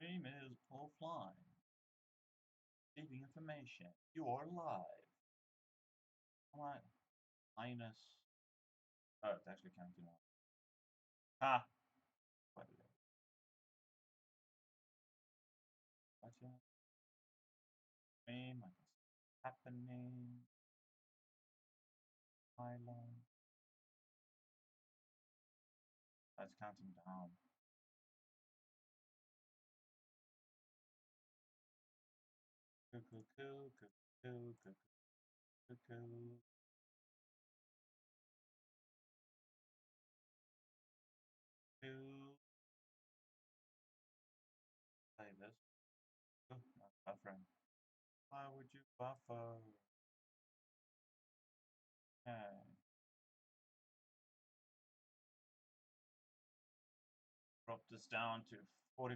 stream is offline. Leaving information. You are live. Alright. Minus. Oh, it's actually counting on. Ah! Quite a bit. Gotcha. Stream. I can see what's happening. Highlight. That's counting down. Cuckoo, cuckoo, cuckoo, cuckoo, cuckoo. Play this. Oh, not buffering. Why would you buffer? Okay. Drop this down to 40%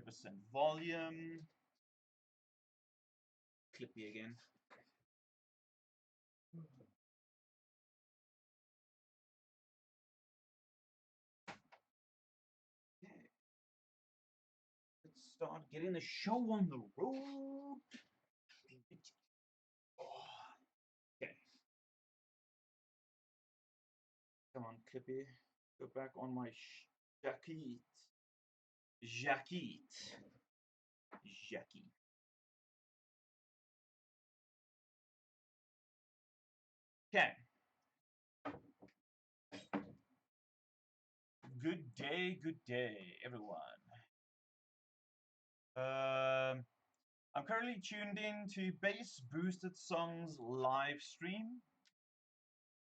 volume. Clippy again. Okay. Let's start getting the show on the road. Okay. Come on, Clippy. Go back on my jacket. Jacket. Jacket. Okay. Good day, everyone. I'm currently tuned in to Bass Boosted Songs live stream.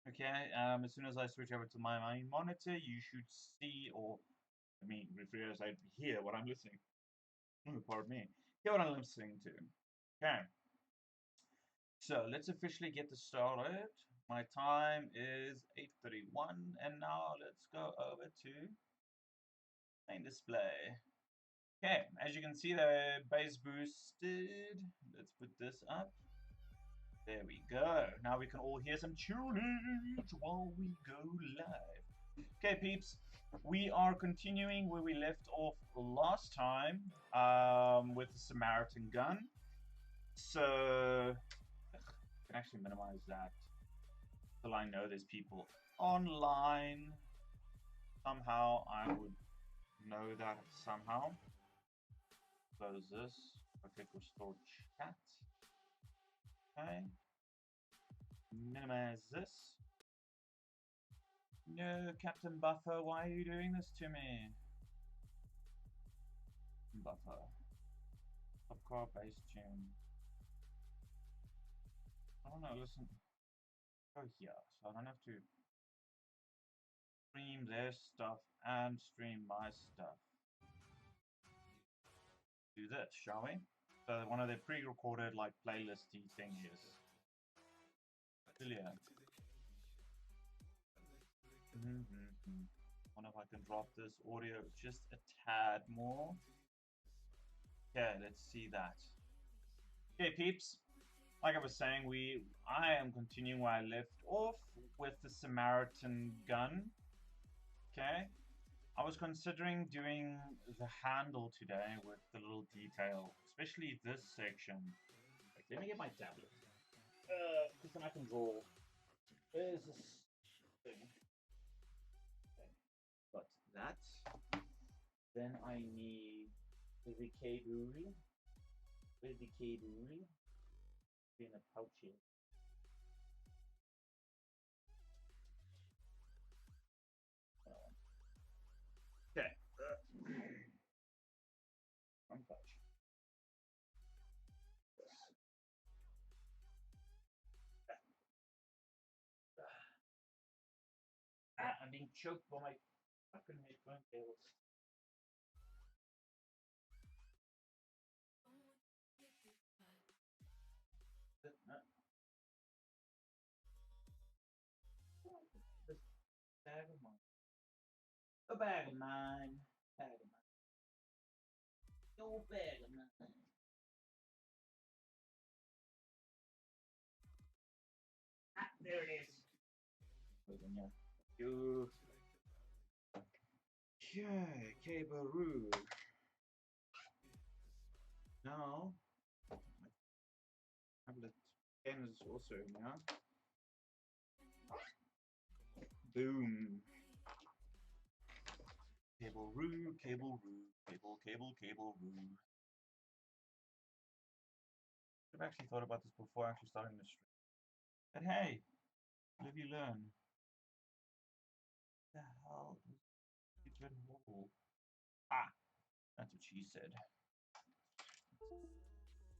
Okay, as soon as I switch over to my main monitor, you should see, or I mean, rephrase, I hear what I'm listening. Pardon me. Hear what I'm listening to. Okay. So let's officially get this started. My time is 8:31, and now let's go over to main display. Okay, as you can see, the bass boosted. Let's put this up. There we go. Now we can all hear some tunage while we go live. Okay, peeps, we are continuing where we left off last time with the Samaritan gun. So, I can actually minimize that till I know there's people online. Somehow I would know that somehow. Close this. Okay, restore chat. Okay. Minimize this. No, Captain Buffer, why are you doing this to me? Buffer. Subcar bass tune. Oh no, listen. Go here, so I don't have to stream their stuff and stream my stuff. Do this, shall we? So one of their pre-recorded like playlisty thingies. Brilliant. Wonder if I can drop this audio just a tad more. Okay, let's see that. Okay, peeps. Like I was saying, I am continuing where I left off with the Samaritan gun. Okay. I was considering doing the handle today with the little detail, especially this section. Like, let me get my tablet. Because then I can draw. There's this thing. Okay. Got that. Then I need the cable. Where's the cable? In a pouch here. Okay. One pouch. I'm being choked by my fucking headphone cables. This bag of mine. A bag of mine. Bag of mine. Your bag of mine. Ah, there it is. Wait a minute. You. Okay, Cabaroo. Now, my tablet pen is also in here. Boom. Cable roo, cable roo, cable roo. I've actually thought about this before actually starting the stream. But hey, live you learn. What the hell is secret hole? Ah, that's what she said.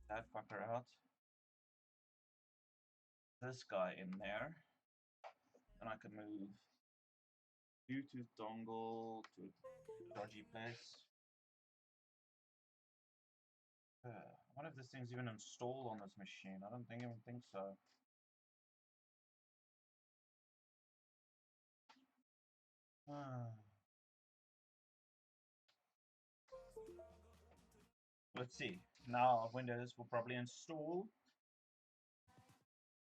That fucker out. This guy in there. And I can move Bluetooth dongle to a dodgy place. I wonder if this thing's even installed on this machine. I don't even think so. Let's see. Now Windows will probably install.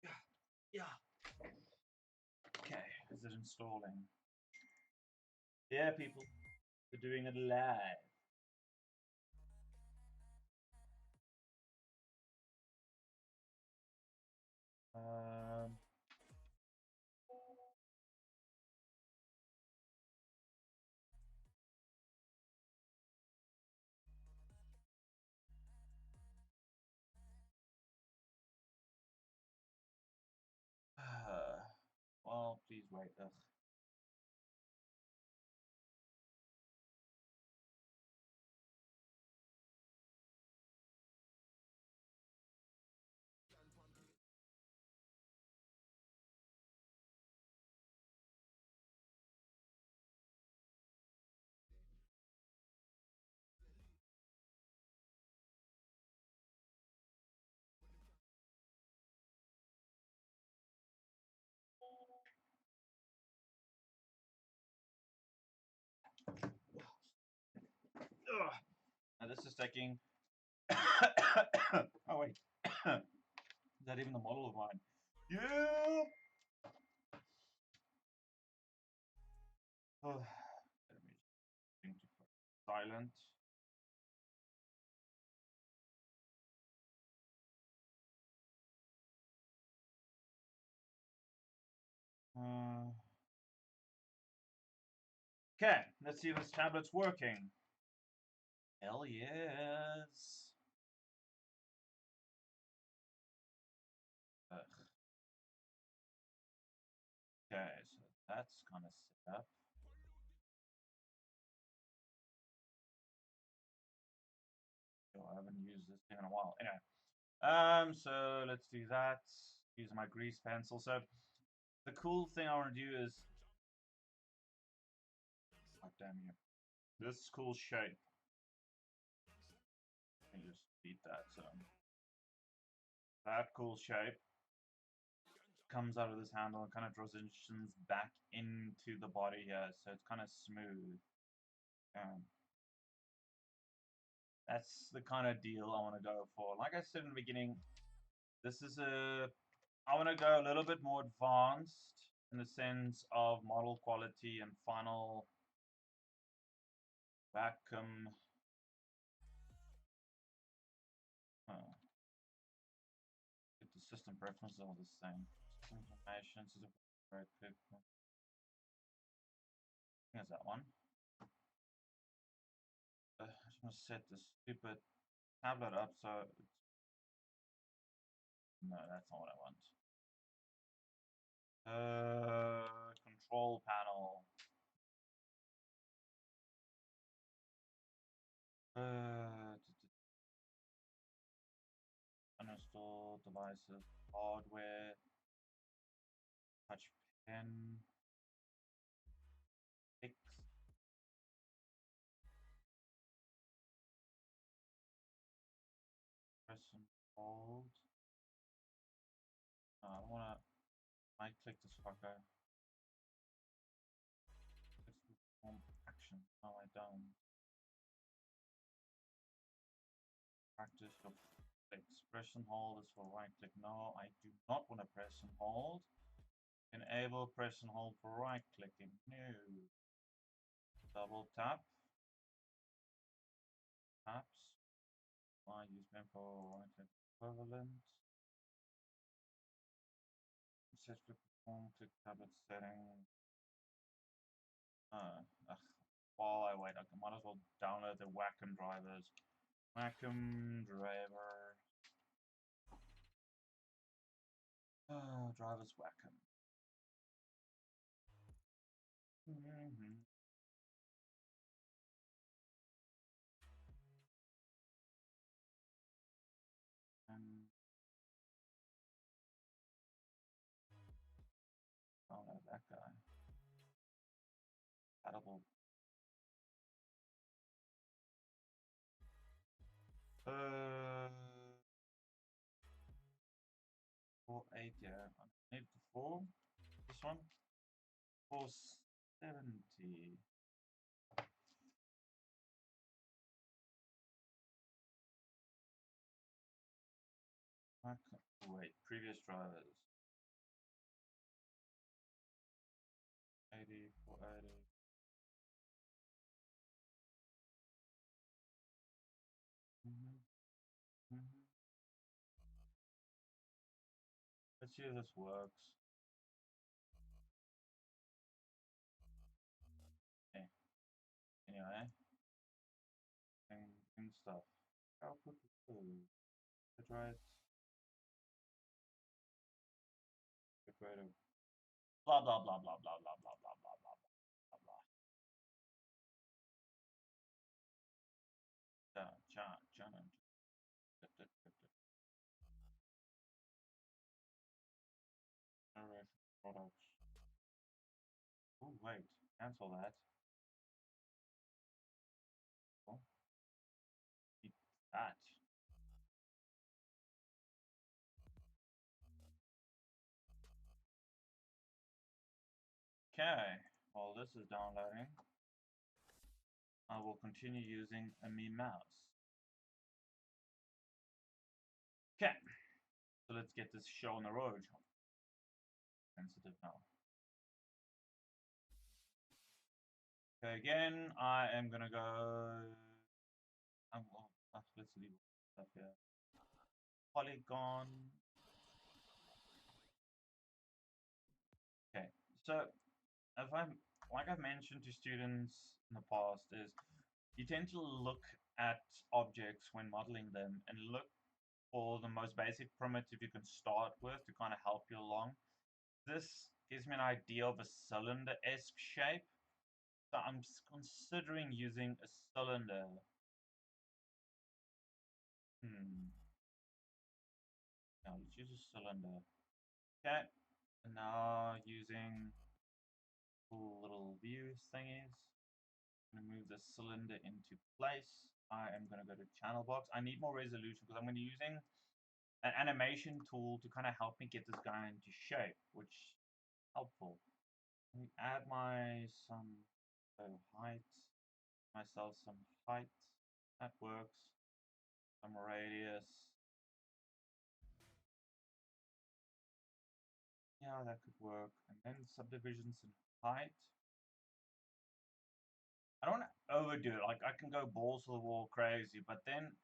Yeah, yeah. Okay, is it installing? Yeah, people, we're doing it live. Um, well, please wait. Ugh. Ugh. Now this is taking. Oh wait, is that even the model of mine? Yeah. Oh, let me think to silent. Okay, let's see if this tablet's working. Hell yes. Ugh. Okay, so that's kind of set up. Oh, I haven't used this thing in a while. Anyway, so let's do that. Use my grease pencil. So the cool thing I want to do is, god damn you, this cool shape. Let me just beat that. So that cool shape comes out of this handle and kind of transitions back into the body here, so it's kind of smooth. That's the kind of deal I want to go for. Like I said in the beginning, this is I want to go a little bit more advanced in the sense of model quality and final vacuum. Oh, the system preferences are the same. System information, system right click. Here's that one. I just want to set this stupid tablet up so it's... No, that's not what I want. Control panel. Uninstall devices, hardware, touch pen, fix. Press and hold. No, I don't want to right click this fucker. Let's perform action. No, I don't. Practice your flex. Press and hold is for right click. No, I do not want to press and hold. Enable press and hold for right clicking. No. Double tap. Taps. I use for equivalent. Set the perform click tablet setting. While I wait, I might as well download the Wacom drivers. Wacom driver. Drivers Wacom. Mm-hmm. Download that guy. Compatible. 480. Yeah. I need the 4. This one. 470. Wait, previous drivers. 80, 480. Let's see if this works. Okay. Anyway, and stuff. Output code. That's right. Get rid of blah blah blah blah blah blah blah blah blah blah blah blah. Generation products. Oh wait, cancel that. Oh, eat that. Okay, while this is downloading, I will continue using a Me mouse. Okay, so let's get this show on the road. Sensitive now. Okay, again, I am gonna go. Let's leave stuff here. Polygon. Okay, so if I'm like I've mentioned to students in the past, is you tend to look at objects when modeling them and look for the most basic primitive you can start with to kind of help you along. This gives me an idea of a cylinder-esque shape. So I'm considering using a cylinder. Now let's use a cylinder. Okay. And now using cool little view thingies. I'm gonna move the cylinder into place. I am gonna go to channel box. I need more resolution because I'm gonna be using an animation tool to kind of help me get this guy into shape, which is helpful. Let me add some height, myself some height. That works. Some radius. Yeah, that could work. And then subdivisions and height. I don't want to overdo it. Like I can go balls to the wall crazy, but then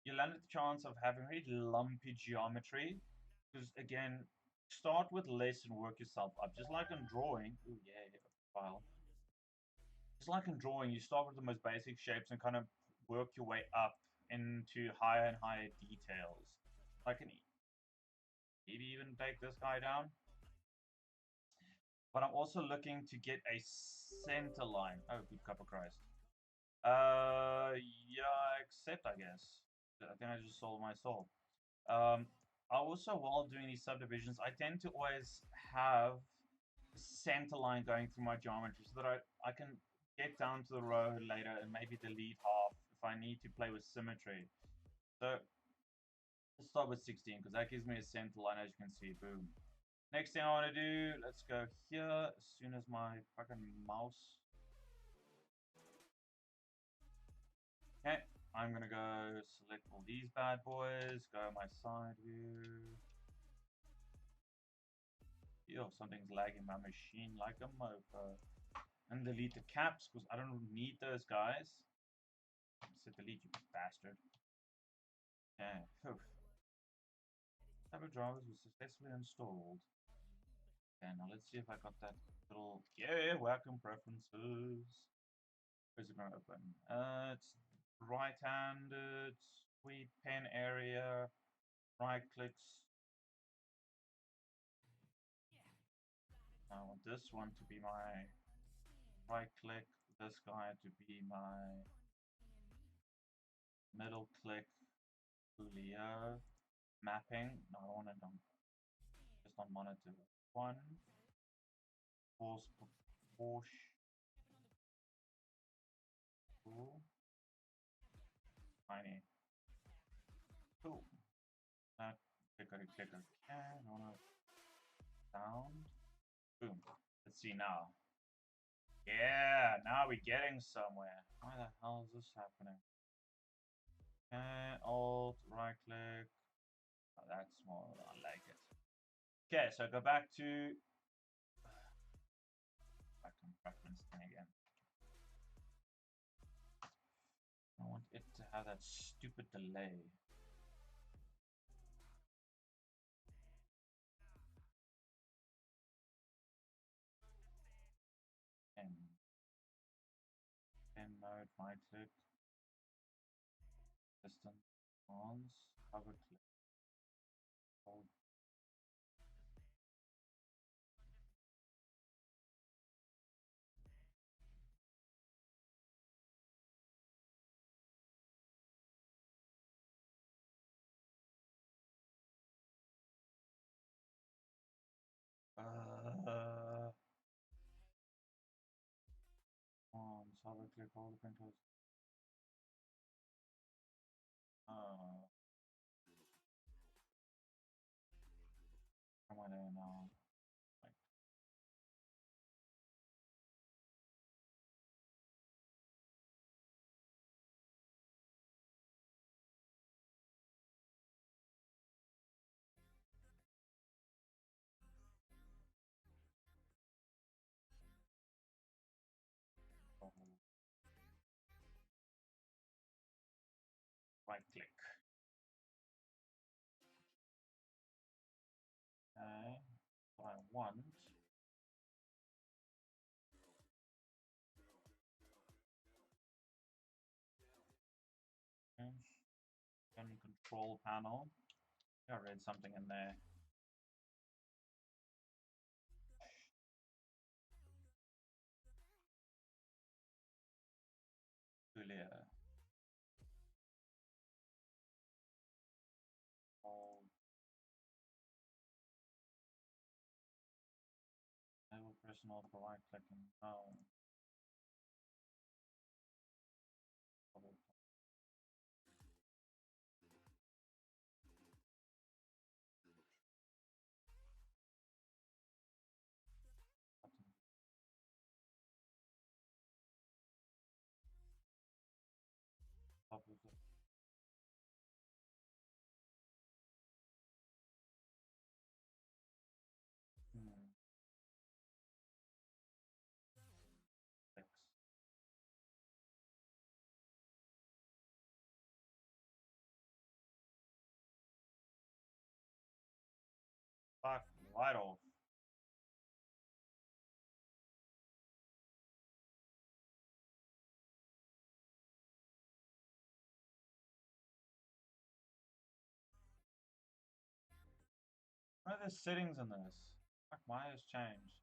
you land at the chance of having really lumpy geometry. Because again, start with less and work yourself up. Just like in drawing. Oh yeah, file. Just like in drawing, you start with the most basic shapes and kind of work your way up into higher and higher details. I can maybe even take this guy down. But I'm also looking to get a center line. Oh, good cup of Christ. Yeah, accept, I guess. I think I just sold my soul. I also, while doing these subdivisions, I tend to always have a center line going through my geometry so that I can get down to the row later and maybe delete half if I need to play with symmetry. So let's start with 16 because that gives me a center line, as you can see. Boom. Next thing I want to do, let's go here as soon as my fucking mouse. Okay, I'm gonna go select all these bad boys, go my side view. Yo, something's lagging my machine like a mofo. And delete the caps because I don't need those guys. Say delete, you bastard. Okay. Tablet drivers was successfully installed. Okay, now let's see if I got that little. Yeah, welcome preferences. Where's it going to open? It's right-handed, sweet pen area, right clicks. I want this one to be my right click, this guy to be my middle click, Julio. Mapping. No, I want it on just on monitor. One, force, Porsche, cool, tiny, cool. That clicker, clicker, can, on a sound. Boom. Let's see now. Yeah, now we're getting somewhere. Why the hell is this happening? Alt, right click. Oh, that's small. I like it. Okay, so go back to preference thing again. I want it to have that stupid delay. And pen mode, right click, distance, ons, hover click, hold. Ons, hover click, hold the printers. Come on in now. Like, oh, right click. Okay, what I want. Okay. Pen control panel. I read something in there. Julia. Hold. Enable personal for right clicking. No. Double button. Top of it. Six. Fuck right off. What are the settings in this? Fuck, Maya's changed.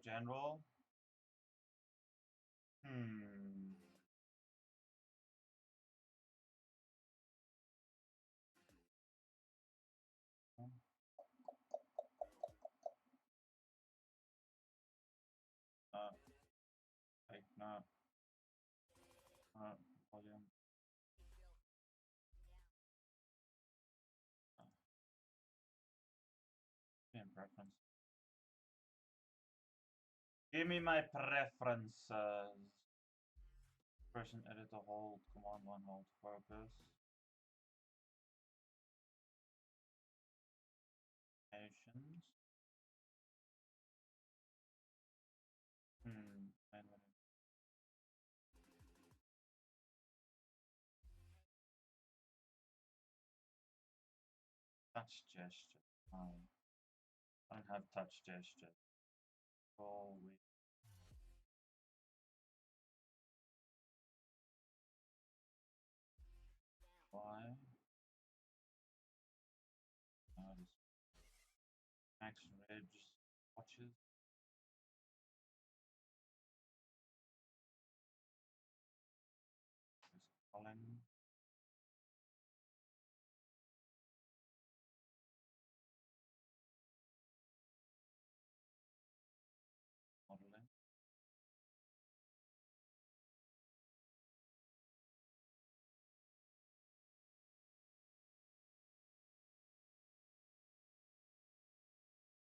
General. Hmm. Uh, wait, no. Volume. Uh, in preference. Give me my preferences. Person editor hold, command one hold focus. Nations. Hmm. And, touch gesture. I don't have touch gesture. Oh, wait. Why? This Max Reg watches. This Colin. Modeling.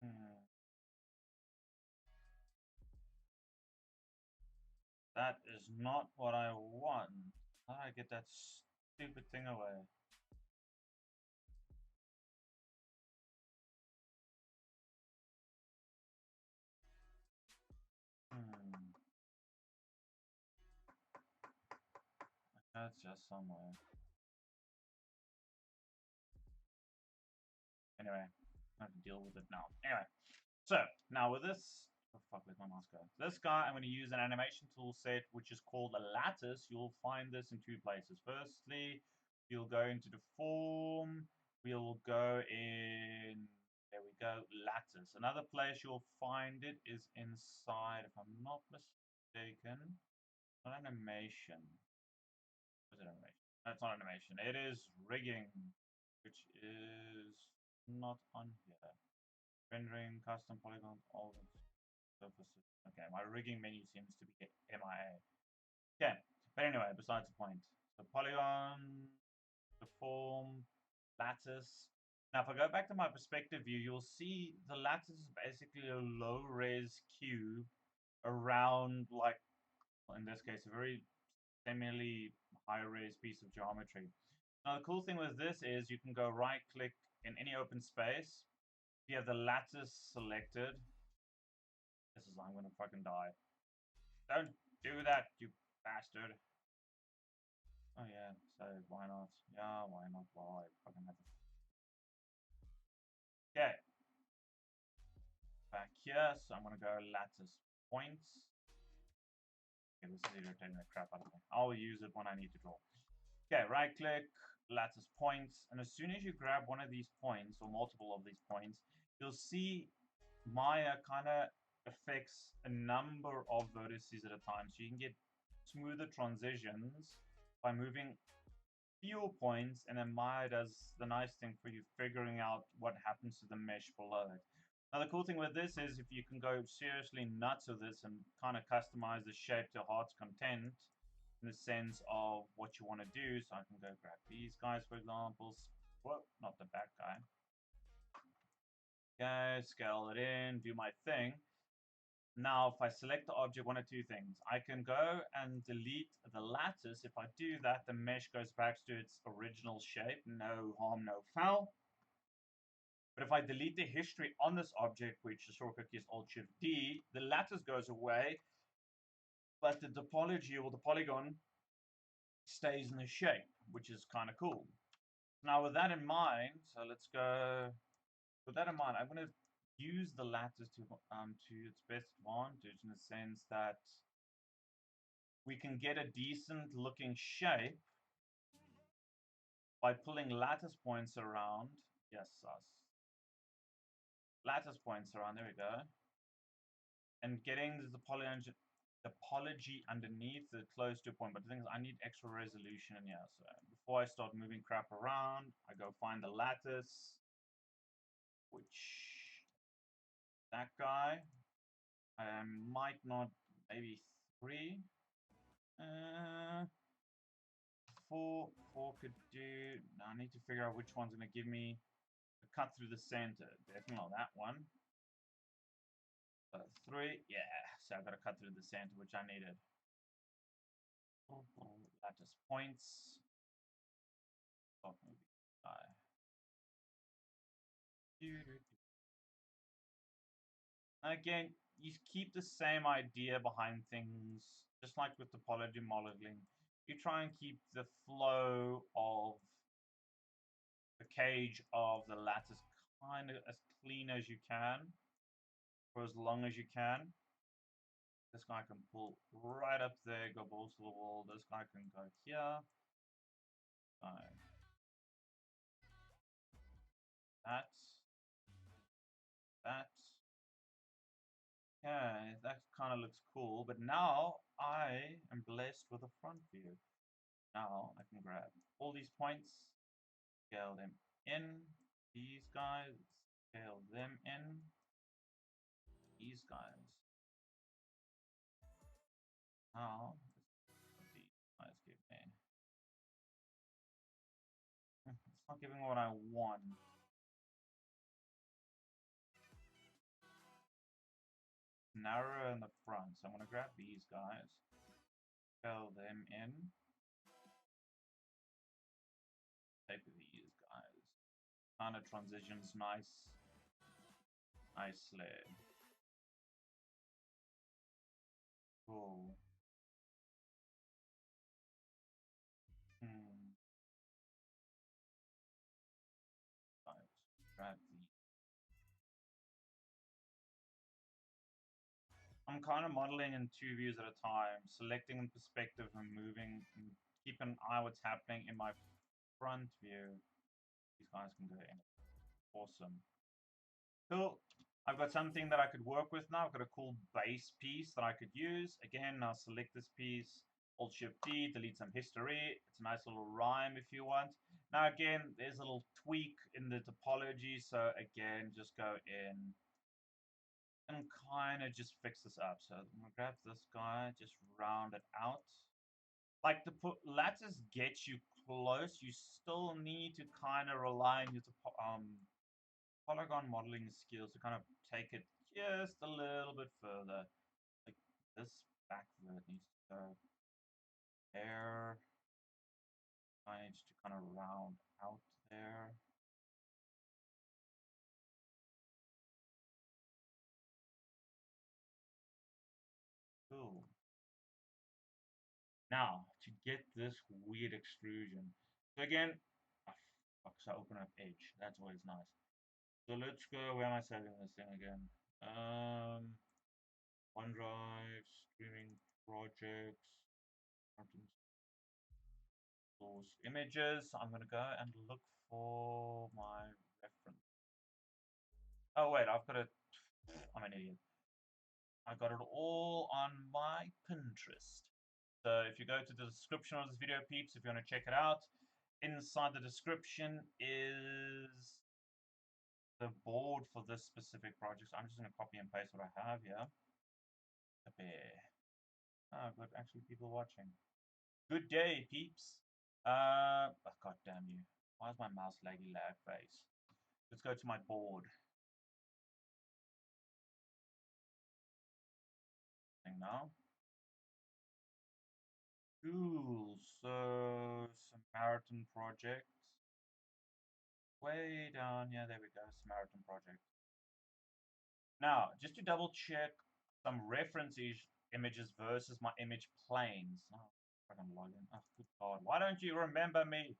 Hmm. That is not what I want. How do I get that stupid thing away? Hmm. That's just somewhere. Anyway, I have to deal with it now. Anyway, so now with this, oh fuck, where's my mouse go? This guy, I'm going to use an animation tool set which is called a lattice. You'll find this in two places. Firstly, you'll go into the form. We'll go in. There we go, lattice. Another place you'll find it is inside, if I'm not mistaken, not animation. What is it animation? No, it's not animation. It is rigging, which is not on here. Rendering, custom polygons, all the surfaces. Okay, my rigging menu seems to be MIA. Okay, but anyway, besides the point. So polygon, the form, lattice. Now, if I go back to my perspective view, you'll see the lattice is basically a low-res cube around, like, in this case, a very semi high-res piece of geometry. Now, the cool thing with this is you can go right-click in any open space. If you have the lattice selected, this is, I'm gonna fucking die. Don't do that, you bastard. Oh yeah, so why not? Yeah, why not? Well, I fucking have to. Okay, back here, so I'm gonna go lattice points. Okay, this is irritating the crap out of me. I'll use it when I need to draw. Okay, right click, lattice points, and as soon as you grab one of these points, or multiple of these points, you'll see Maya kind of affects a number of vertices at a time. So you can get smoother transitions by moving fewer points, and then Maya does the nice thing for you, figuring out what happens to the mesh below it. Now, the cool thing with this is if you can go seriously nuts with this and kind of customize the shape to heart's content in the sense of what you want to do. So I can go grab these guys, for example. Well, not the back guy. Okay, scale it in, do my thing. Now, if I select the object, one of two things. I can go and delete the lattice. If I do that, the mesh goes back to its original shape. No harm, no foul. But if I delete the history on this object, which the shortcut key is Alt-Shift-D, the lattice goes away, but the topology or the polygon stays in the shape, which is kind of cool. Now, with that in mind, so let's go. With that in mind, I'm going to use the lattice to its best advantage in the sense that we can get a decent looking shape by pulling lattice points around. Yes, us. Lattice points around. There we go. And getting the topology underneath the close to a point. But the thing is, I need extra resolution in here. So before I start moving crap around, I go find the lattice, which that guy. I might not, maybe 3. Uh, 4 could do. Now I need to figure out which one's going to give me a cut through the center. Definitely not that one. 3, yeah. So I got to cut through the center, which I needed. Lattice points. Oh, maybe. Again, you keep the same idea behind things, just like with topology modeling. You try and keep the flow of the cage of the lattice kind of as clean as you can for as long as you can. This guy can pull right up there, go balls to the wall. This guy can go here. That. That. Yeah, that kind of looks cool. But now I am blessed with a front view. Now I can grab all these points, scale them in. These guys, scale them in. These guys. Now, these guys give me. It's not giving what I want. Narrow in the front, so I'm going to grab these guys, scale them in. Take these guys. Kind of transitions nicely. Cool. Guys, grab these. I'm kind of modeling in two views at a time, selecting perspective and moving, and keep an eye what's happening in my front view. These guys can go in. Awesome. Cool. I've got something that I could work with now. I've got a cool base piece that I could use. Again, I'll select this piece, Alt Shift D, delete some history. It's a nice little rhyme if you want. Now, again, there's a little tweak in the topology. So again, just go in and kind of just fix this up. So I'm gonna grab this guy, just round it out. Like the lattice gets you close, you still need to kind of rely on your polygon modeling skills to kind of take it just a little bit further. Like this back vert needs to go there. I need to kind of round out there. Cool. Now, to get this weird extrusion. So again, so open up edge. That's always nice. So let's go, where am I saving this thing again? OneDrive, streaming projects, source images. I'm going to go and look for my reference. Oh, wait, I've got it. I'm an idiot. I got it all on my Pinterest. So if you go to the description of this video, peeps, if you want to check it out, inside the description is the board for this specific project. So I'm just going to copy and paste what I have here. Oh, good. Actually, people watching. Good day, peeps. Oh, God damn you. Why is my mouse laggy lag face? Let's go to my board. Thing now. Cool. So, Samaritan project. Way down. Yeah, there we go. Samaritan project. Now, just to double check some reference images versus my image planes. Oh, fucking login. Oh, good God. Why don't you remember me?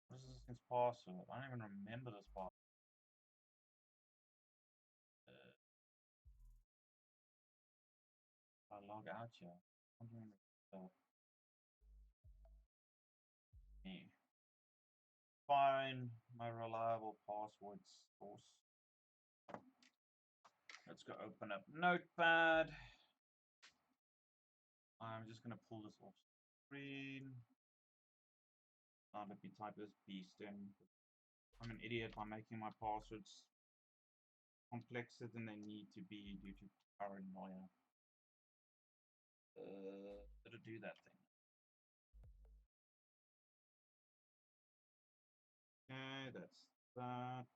What is this thing's password? I don't even remember this password. I log out here. I don't remember. Me. Find my reliable password source. Let's go open up Notepad. I'm just going to pull this off screen. Let me type this beast in. I'm an idiot by making my passwords complexer than they need to be due to paranoia. Did it do that thing? Okay, that's that.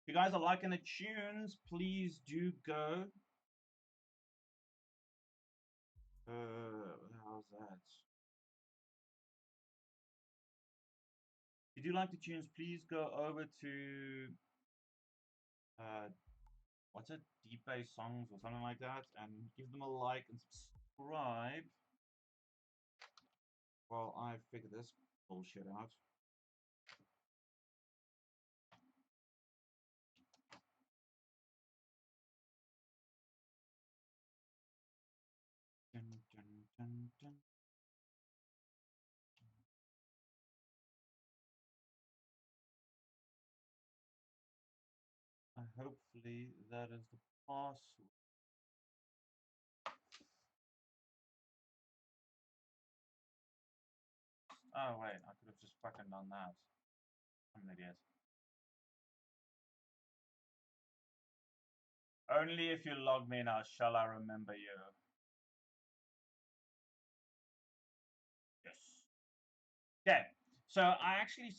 If you guys are liking the tunes, please do go. How's that? If you do like the tunes, please go over to what's it, Deep Bass Songs or something like that, and give them a like and subscribe while I figure this bullshit out. Dun, dun, dun, dun. Hopefully that is the password. Oh wait, I could have just fucking done that. I'm an idiot. Only if you log me now shall I remember you. Yes. Okay, so I actually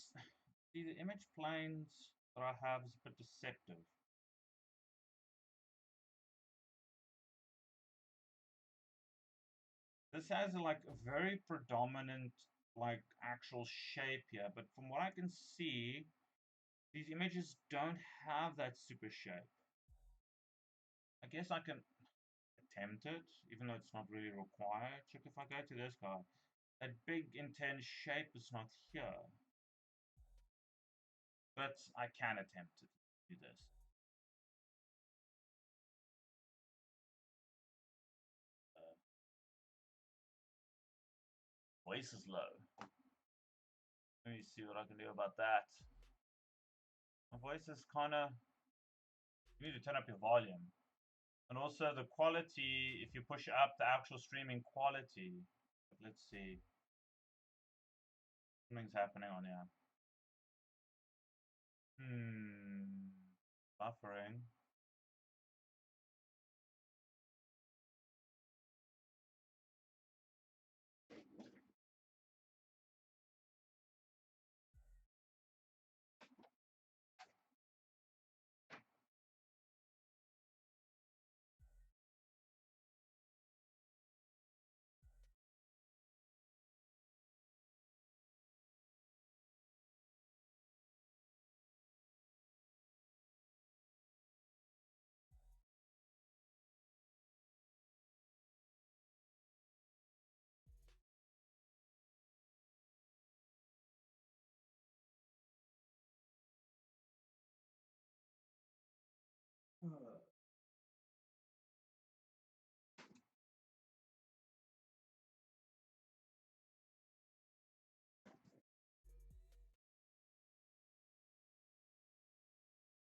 see the image planes that I have is a bit deceptive. This has like a very predominant like actual shape here, but from what I can see, these images don't have that super shape. I guess I can attempt it, even though it's not really required. Check if I go to this guy. That big intense shape is not here. But I can attempt to do this. Uh, Voice is low. Let me see what I can do about that. My voice is kind of. You need to turn up your volume. And also the quality, if you push up the actual streaming quality. Let's see. Something's happening on here. Buffering.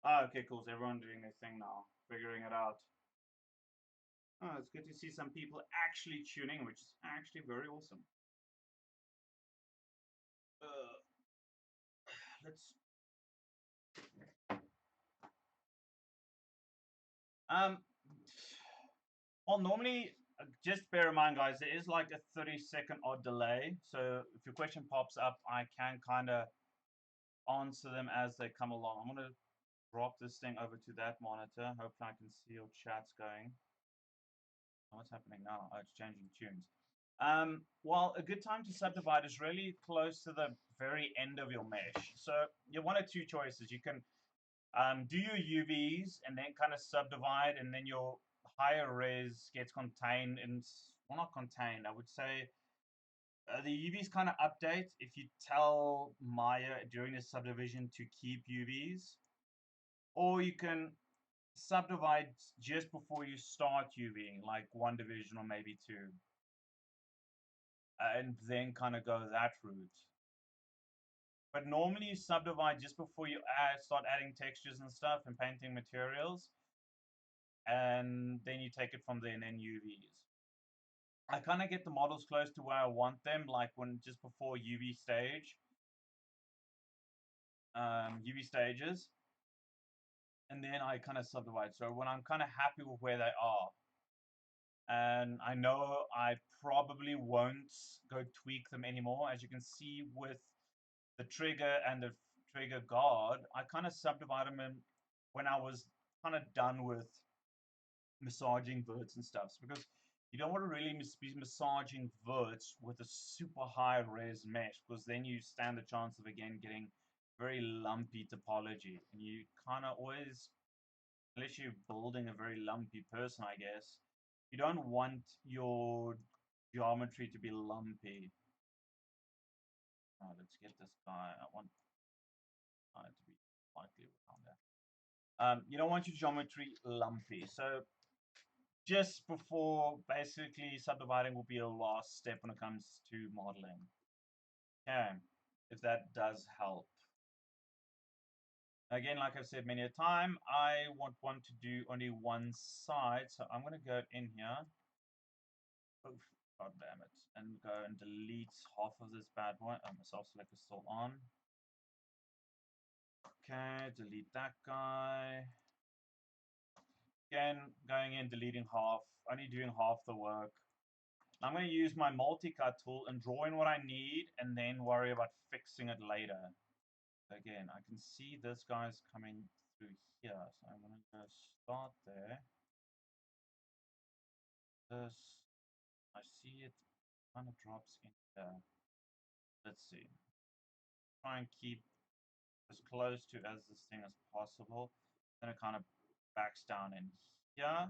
Ah, okay, cool. So everyone doing their thing now, figuring it out. Oh, it's good to see some people actually tuning, which is actually very awesome. Uh, let's. Um. Well, normally, just bear in mind, guys, there is like a 30-second odd delay. So if your question pops up, I can kind of answer them as they come along. I'm going to drop this thing over to that monitor. Hopefully I can see your chats going. Oh, what's happening now? Oh, it's changing tunes. Well, a good time to subdivide is really close to the very end of your mesh. So you have one of two choices. You can do your UVs and then kind of subdivide, and then your higher res gets contained in, well, not contained, I would say. The UVs kind of update if you tell Maya during the subdivision to keep UVs, or you can subdivide just before you start UVing, like one division or maybe two, and then kind of go that route. But normally you subdivide just before you start adding textures and stuff and painting materials, and then you take it from there and then UVs. I kind of get the models close to where I want them, like when just before UV stages, and then I kind of subdivide. So when I'm kind of happy with where they are, and I know I probably won't go tweak them anymore. As you can see with the trigger and the trigger guard, I kind of subdivide them in when I was kind of done with massaging verts and stuff, because you don't want to really be massaging verts with a super high res mesh, because then you stand the chance of again getting very lumpy topology, and you kind of always unless you're building a very lumpy person, I guess. You don't want your geometry to be lumpy. Let's get this guy. I want it to be slightly around there. You don't want your geometry lumpy. So just before, basically, subdividing will be a last step when it comes to modeling. Okay, if that does help. Again, like I've said many a time, I want to do only one side. So I'm going to go in here. Oof, God damn it. And go and delete half of this bad boy. My self select is still on. Okay, delete that guy. Again, going in, deleting half, only doing half the work. I'm going to use my multi-cut tool and draw in what I need and then worry about fixing it later. Again, I can see this guy's coming through here. So I'm going to go start there. This, I see it kind of drops in here. Let's see. Try and keep as close to as this thing as possible. Then it kind of backs down in here.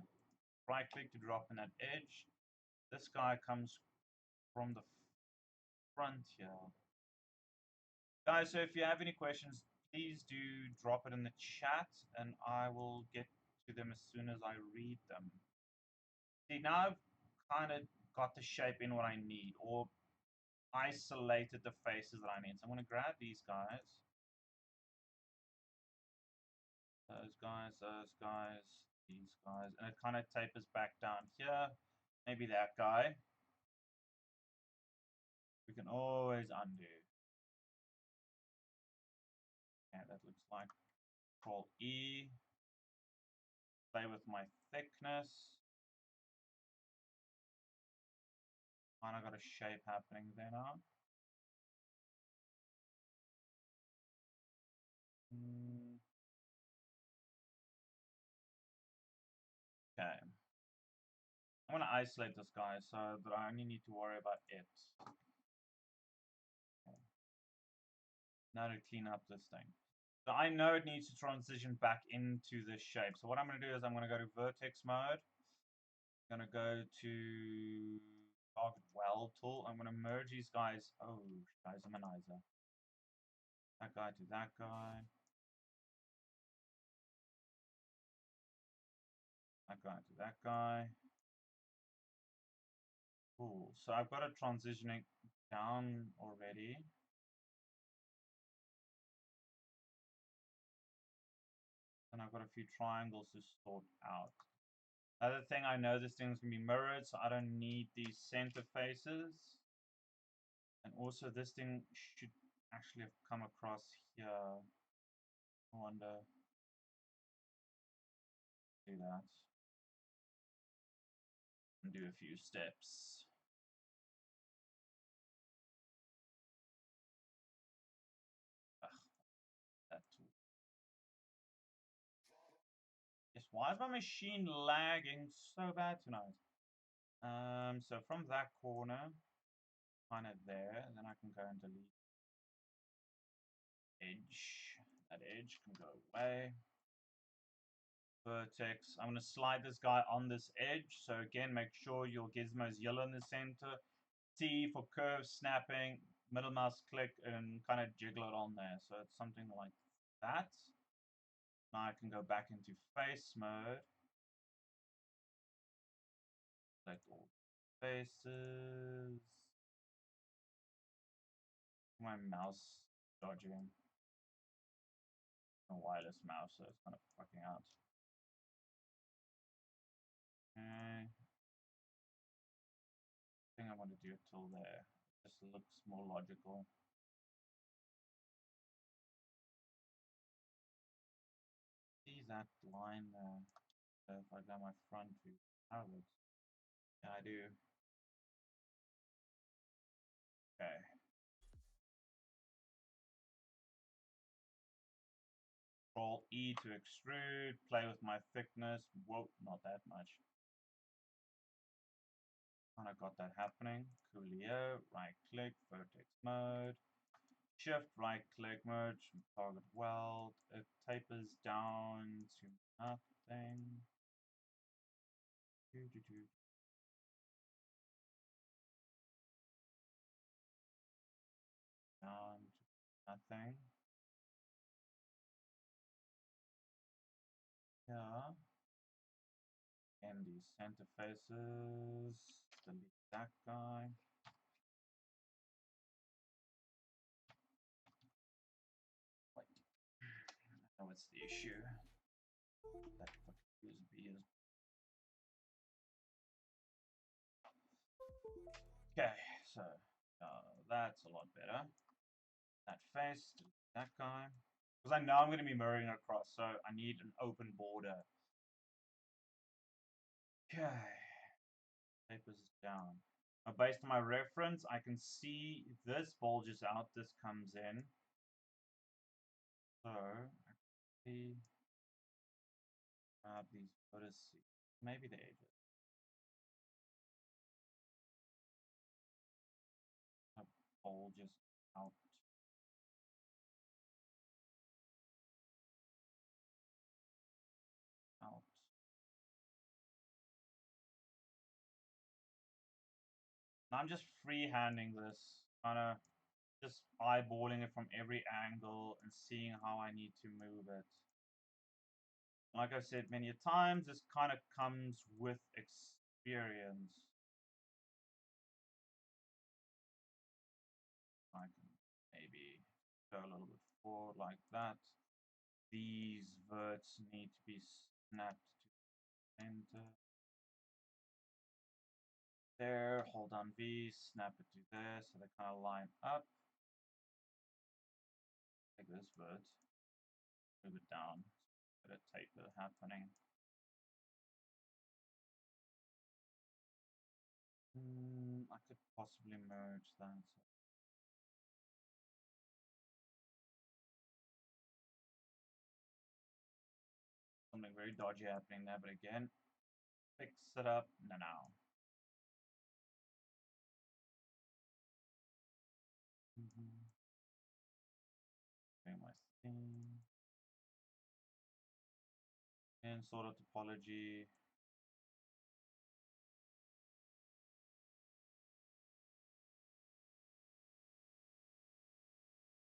Right click to drop in that edge. This guy comes from the front here. Guys, so if you have any questions, please do drop it in the chat and I will get to them as soon as I read them. See, now I've kind of got the shape in what I need, or isolated the faces that I need. So I'm going to grab these guys. Those guys, these guys. And it kind of tapers back down here. Maybe that guy. We can always undo. Yeah, that looks like Control E. Play with my thickness. Kind of got a shape happening there now. Okay. I'm going to isolate this guy so that I only need to worry about it. Okay. Now to clean up this thing. So I know it needs to transition back into this shape. So what I'm going to do is I'm going to go to vertex mode. I'm going to go to target weld tool. I'm going to merge these guys. Oh, Scheißemanizer. That guy to that guy. That guy to that guy. Cool. So I've got it transitioning down already. And I've got a few triangles to sort out. Another thing, I know this thing's going to be mirrored, so I don't need these center faces. And also this thing should actually have come across here. I wonder. Do that. And do a few steps. Ugh, that tool. Yes, why is my machine lagging so bad tonight? So from that corner, kind of there, and then I can go and delete edge. That edge can go away. Vertex. I'm going to slide this guy on this edge. So again, make sure your gizmo is yellow in the center. T for curve snapping, middle mouse click, and kind of jiggle it on there. So it's something like that. Now I can go back into face mode. Select all faces. My mouse dodging. A wireless mouse, so it's kind of fucking out. Okay. I think I want to do it till there. It just looks more logical. See that line there? So if I go my front view, how it? Yeah, I do. Okay. Control E to extrude, play with my thickness. Whoa, not that much. Kind of got that happening. Coolio, right click, vertex mode. Shift right click, merge target weld. It tapers down to nothing. Down to nothing. Yeah. And these center faces. Delete that guy. Wait. Now what's the issue? That fucking USB is. Okay, so that's a lot better. That face, delete that guy. Because I know I'm going to be mirroring across, so I need an open border. Okay. Tapers down. Now, based on my reference, I can see this bulges out, this comes in. So, actually, grab these vertices. Maybe the edges. That bulges out. Out. Now I'm just freehanding this, kind of just eyeballing it from every angle and seeing how I need to move it. Like I've said many times, this kind of comes with experience. I can maybe go a little bit forward like that. These verts need to be snapped to the center. There, hold down V, snap it to there, so they kind of line up. Take this vert, move it down, bit of taper happening. I could possibly merge that. Something very dodgy happening there, but again, fix it up now. Doing my thing. And sort of topology.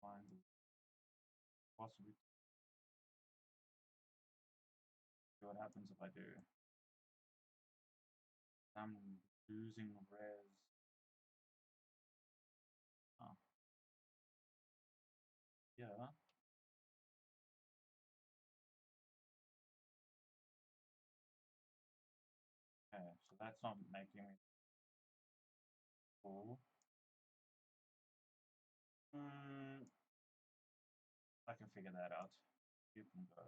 Find possibly see what happens if I do. I'm losing res. Oh. Yeah. Okay, so that's not making me cool. I can figure that out. You can go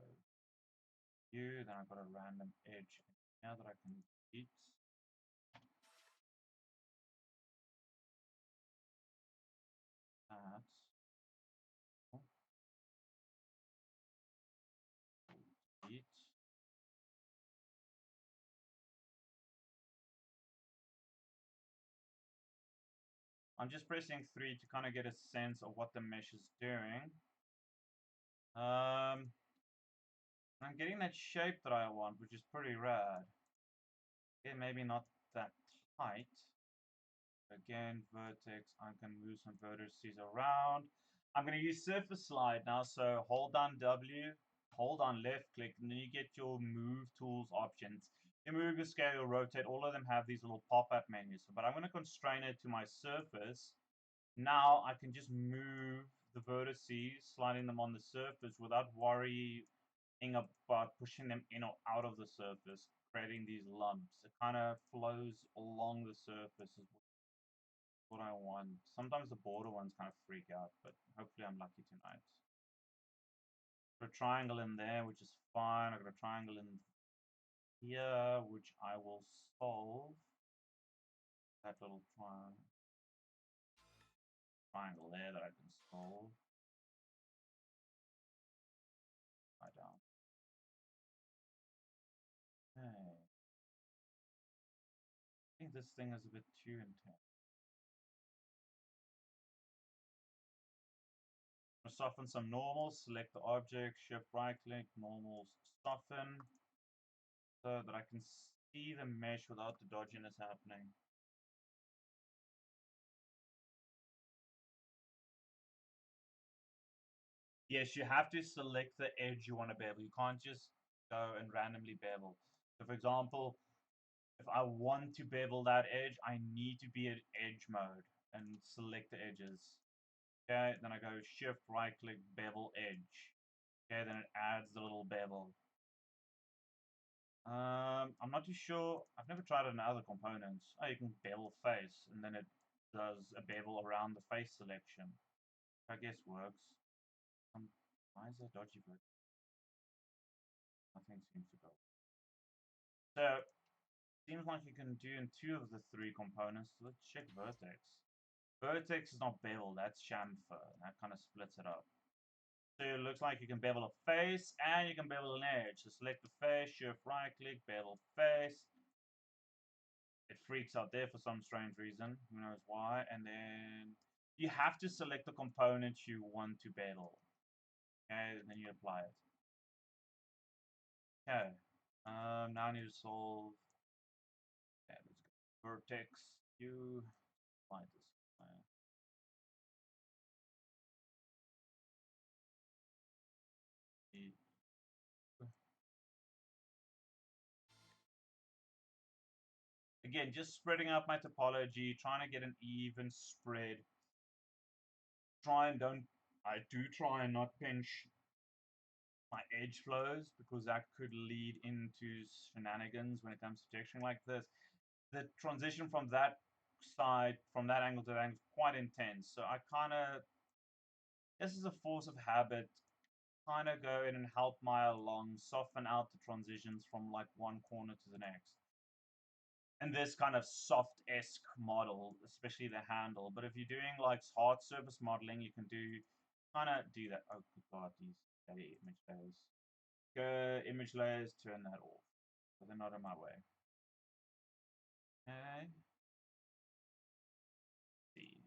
you, then I've got a random edge now that I can delete. That. Delete. I'm just pressing 3 to kind of get a sense of what the mesh is doing. I'm getting that shape that I want, which is pretty rad. Okay, maybe not that tight. Again, vertex, I can move some vertices around. I'm going to use surface slide now, so hold down W, hold on left click, and then you get your move tools options. You move, your scale, rotate, all of them have these little pop-up menus. But I'm going to constrain it to my surface. Now I can just move the vertices, sliding them on the surface without worrying about pushing them in or out of the surface, creating these lumps. It kind of flows along the surface is what I want. Sometimes the border ones kind of freak out, but hopefully I'm lucky tonight. Got a triangle in there, which is fine. I've got a triangle in here, which I will solve. That little triangle there that I can solve. Right down. Okay. I think this thing is a bit too intense. to soften some normals. Select the object, shift right click, normals, soften, so that I can see the mesh without the dodginess happening. Yes, you have to select the edge you want to bevel. You can't just go and randomly bevel. So for example, if I want to bevel that edge, I need to be at edge mode and select the edges. Okay, then I go shift right click bevel edge. Okay, then it adds the little bevel. I'm not too sure. I've never tried it in other components. Oh, you can bevel face, and then it does a bevel around the face selection. I guess works. Why is that dodgy bit? Nothing seems to go. So, seems like you can do in two of the three components. So let's check vertex. Vertex is not bevel, that's chamfer. That kind of splits it up. So it looks like you can bevel a face and you can bevel an edge. So select the face, shift right click, bevel face. It freaks out there for some strange reason. Who knows why? And then you have to select the component you want to bevel. Okay, and then you apply it. Okay. Now I need to solve. Okay, let's go. Vertex. You apply this. Again, just spreading out my topology, trying to get an even spread. I do try and not pinch my edge flows because that could lead into shenanigans when it comes to texturing like this. The transition from that side, from that angle to that angle, is quite intense. So I kind of, this is a force of habit, kind of go in and help Maya along, soften out the transitions from like one corner to the next. And this kind of soft-esque model, especially the handle. But if you're doing like hard surface modeling, you can kind of do that. Oh, good God, these heavy image layers. Go image layers, turn that off. So they're not in my way. Okay. See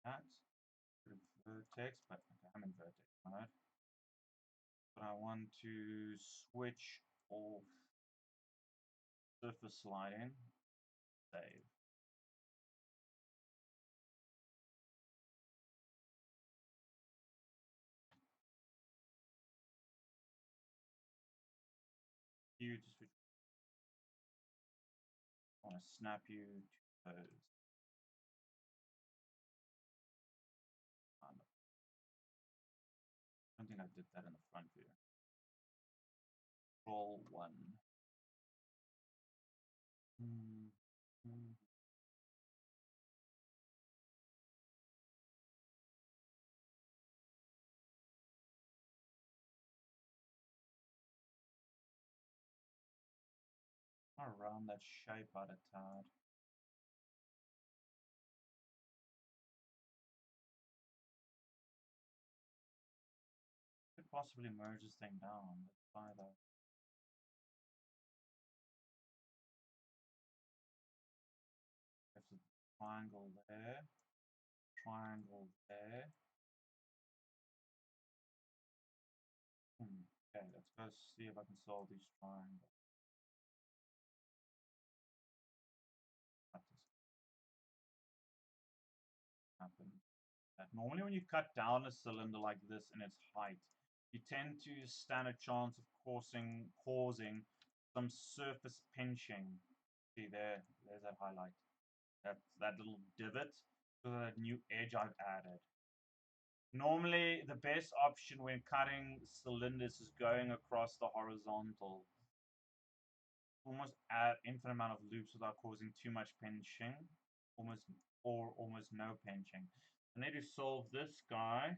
that. Vertex, but okay, I'm in vertex mode. But I want to switch off surface sliding. Save. You just switch. I want to snap you to those. I don't think I did that in the front view. Control 1. Mm, mm. I'll round that shape out a tad. Could possibly merge this thing down. Let's try that. There's a triangle there. Triangle there. Okay, let's go see if I can solve these triangles. That does happen. Normally when you cut down a cylinder like this in its height, you tend to stand a chance of causing some surface pinching. See there's that highlight. That little divot to that new edge I've added. Normally, the best option when cutting cylinders is going across the horizontal. Almost add infinite amount of loops without causing too much pinching. Almost no pinching. I need to solve this guy.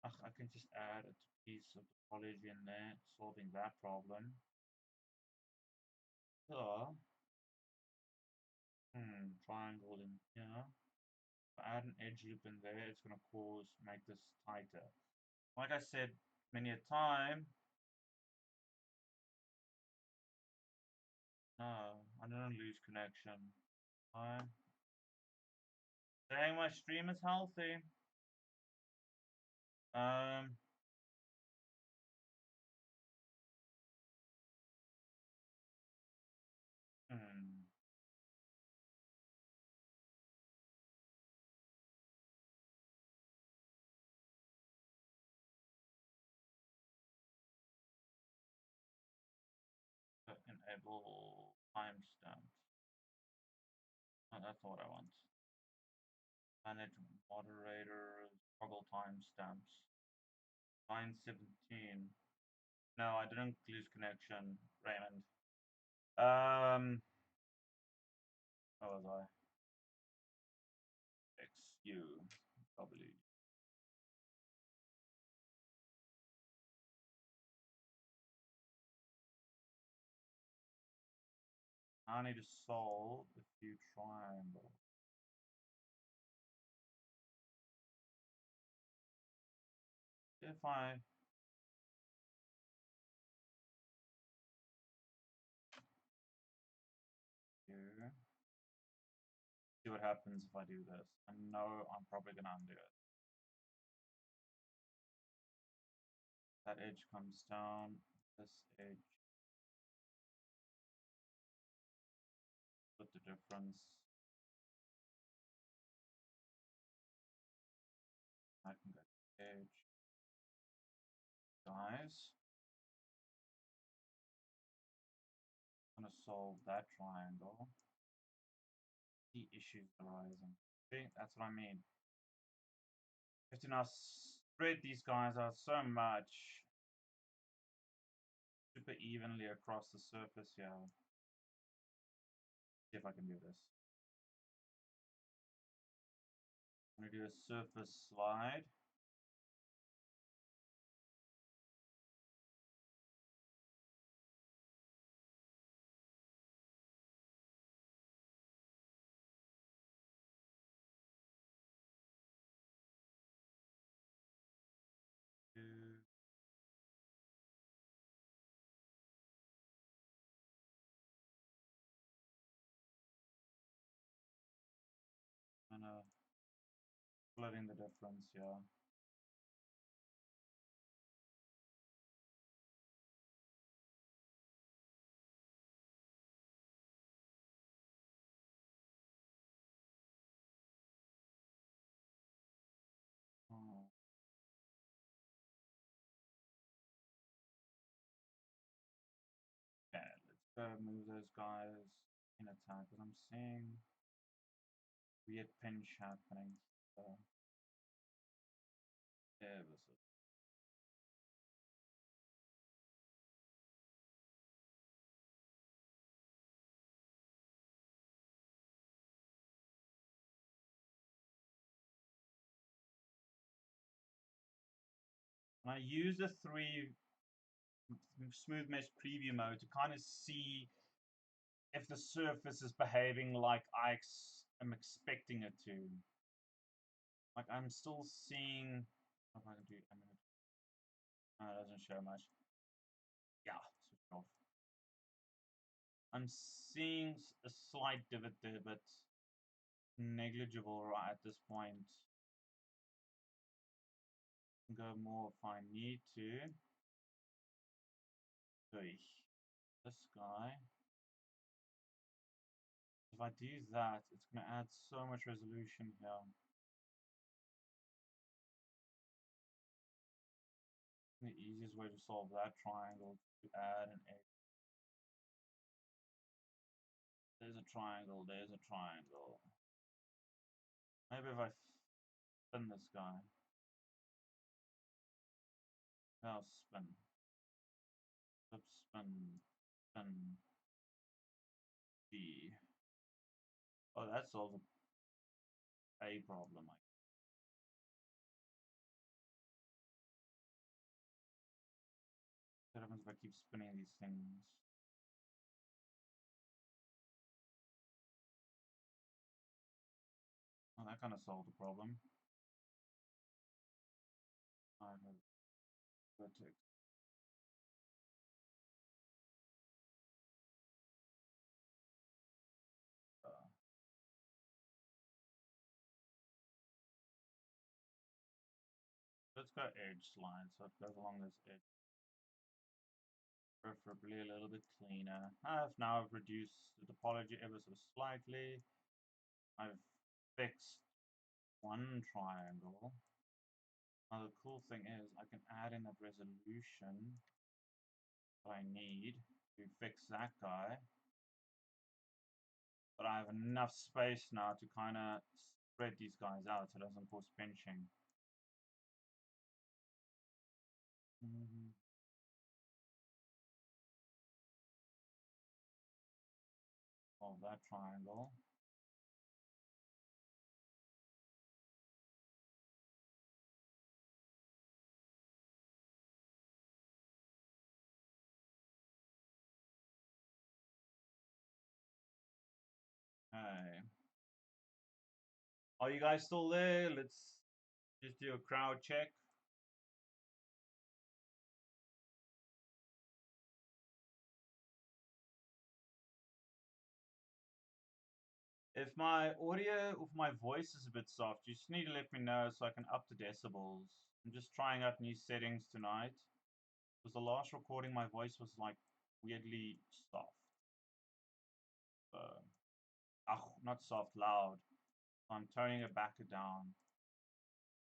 Ugh, I can just add a piece of topology in there, solving that problem. So, triangle in here. If I add an edge loop in there, it's going to make this tighter. Like I said many a time, no, I didn't lose connection. I'm saying my stream is healthy. enable timestamp. Oh, that's what I want. Manage moderators, toggle timestamps. 9:17. No, I didn't lose connection, Raymond. Where was I? XU, W. I need to solve a few triangles. If I do, see what happens if I do this. I know I'm probably gonna undo it. That edge comes down, this edge, split the difference. I can go to edge. Guys, I'm gonna solve that triangle. The issues arising. See, that's what I mean. You have to now spread these guys out so much, super evenly across the surface here. See if I can do this. I'm gonna do a surface slide. Do kind of splitting the difference here. Oh, okay, let's go move those guys in attack because I'm seeing weird pinch happening. So, yeah, this is. And I use the 3 smooth mesh preview mode to kind of see if the surface is behaving like I am expecting it to. Like I'm still seeing. If I can do a minute. No, it doesn't show much. Yeah, switch off. I'm seeing a slight divot there, but negligible right at this point. Go more if I need to. This guy. If I do that, it's going to add so much resolution here. The easiest way to solve that triangle is to add an edge. There's a triangle, there's a triangle. Maybe if I spin this guy. Now spin. Flip, spin, spin. B. Oh, that solves a problem. What happens if I keep spinning these things? Oh, that kind of solved the problem. I have vertex. Let's go edge slide, so it goes along this edge. Preferably a little bit cleaner. I've reduced the topology ever so slightly. I've fixed one triangle. Now the cool thing is I can add in that resolution that I need. to fix that guy. But I have enough space now to kind of spread these guys out so it doesn't cause pinching. Of that triangle. Okay. Are you guys still there? Let's just do a crowd check. If my audio, if my voice is a bit soft, you just need to let me know so I can up the decibels. I'm just trying out new settings tonight. Because the last recording, my voice was like weirdly soft. So, not soft, loud. I'm toning it back down.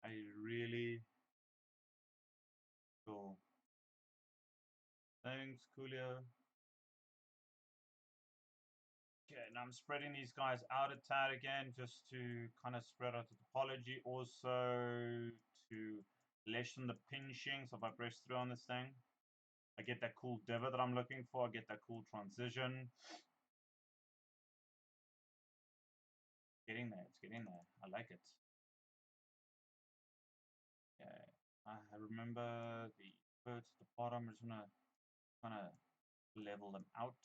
I really cool. Thanks, Coolio. Okay, now I'm spreading these guys out a tad again just to kind of spread out the topology. Also to lessen the pinching. So if I press through on this thing, I get that cool divot that I'm looking for. I get that cool transition. Getting there. It's getting there. I like it. Yeah, I remember the birds at the bottom. I'm just gonna kind of level them out.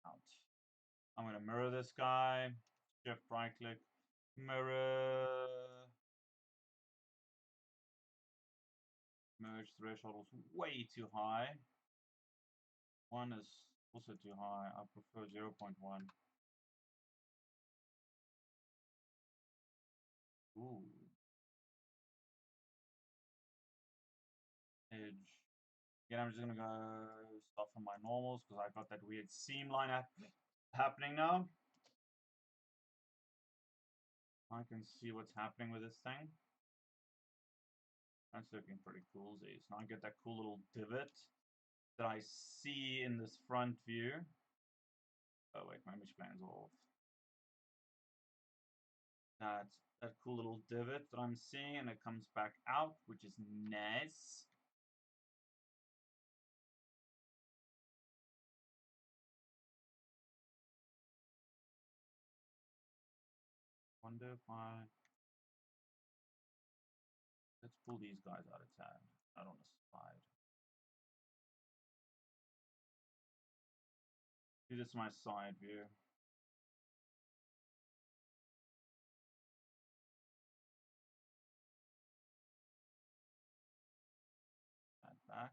Out. I'm gonna mirror this guy. Shift right click. Mirror. Merge threshold was way too high. 1 is also too high. I prefer 0.1. Ooh. Edge. Again, I'm just gonna go soften my normals because I got that weird seam line happening now. I can see what's happening with this thing. That's looking pretty cool. So now I get that cool little divot that I see in this front view. Oh wait, my image plan's off. That's that cool little divot that I'm seeing, and it comes back out, which is nice. Wonder if let's pull these guys out of tab. I don't want to slide. Do this my side view. That back.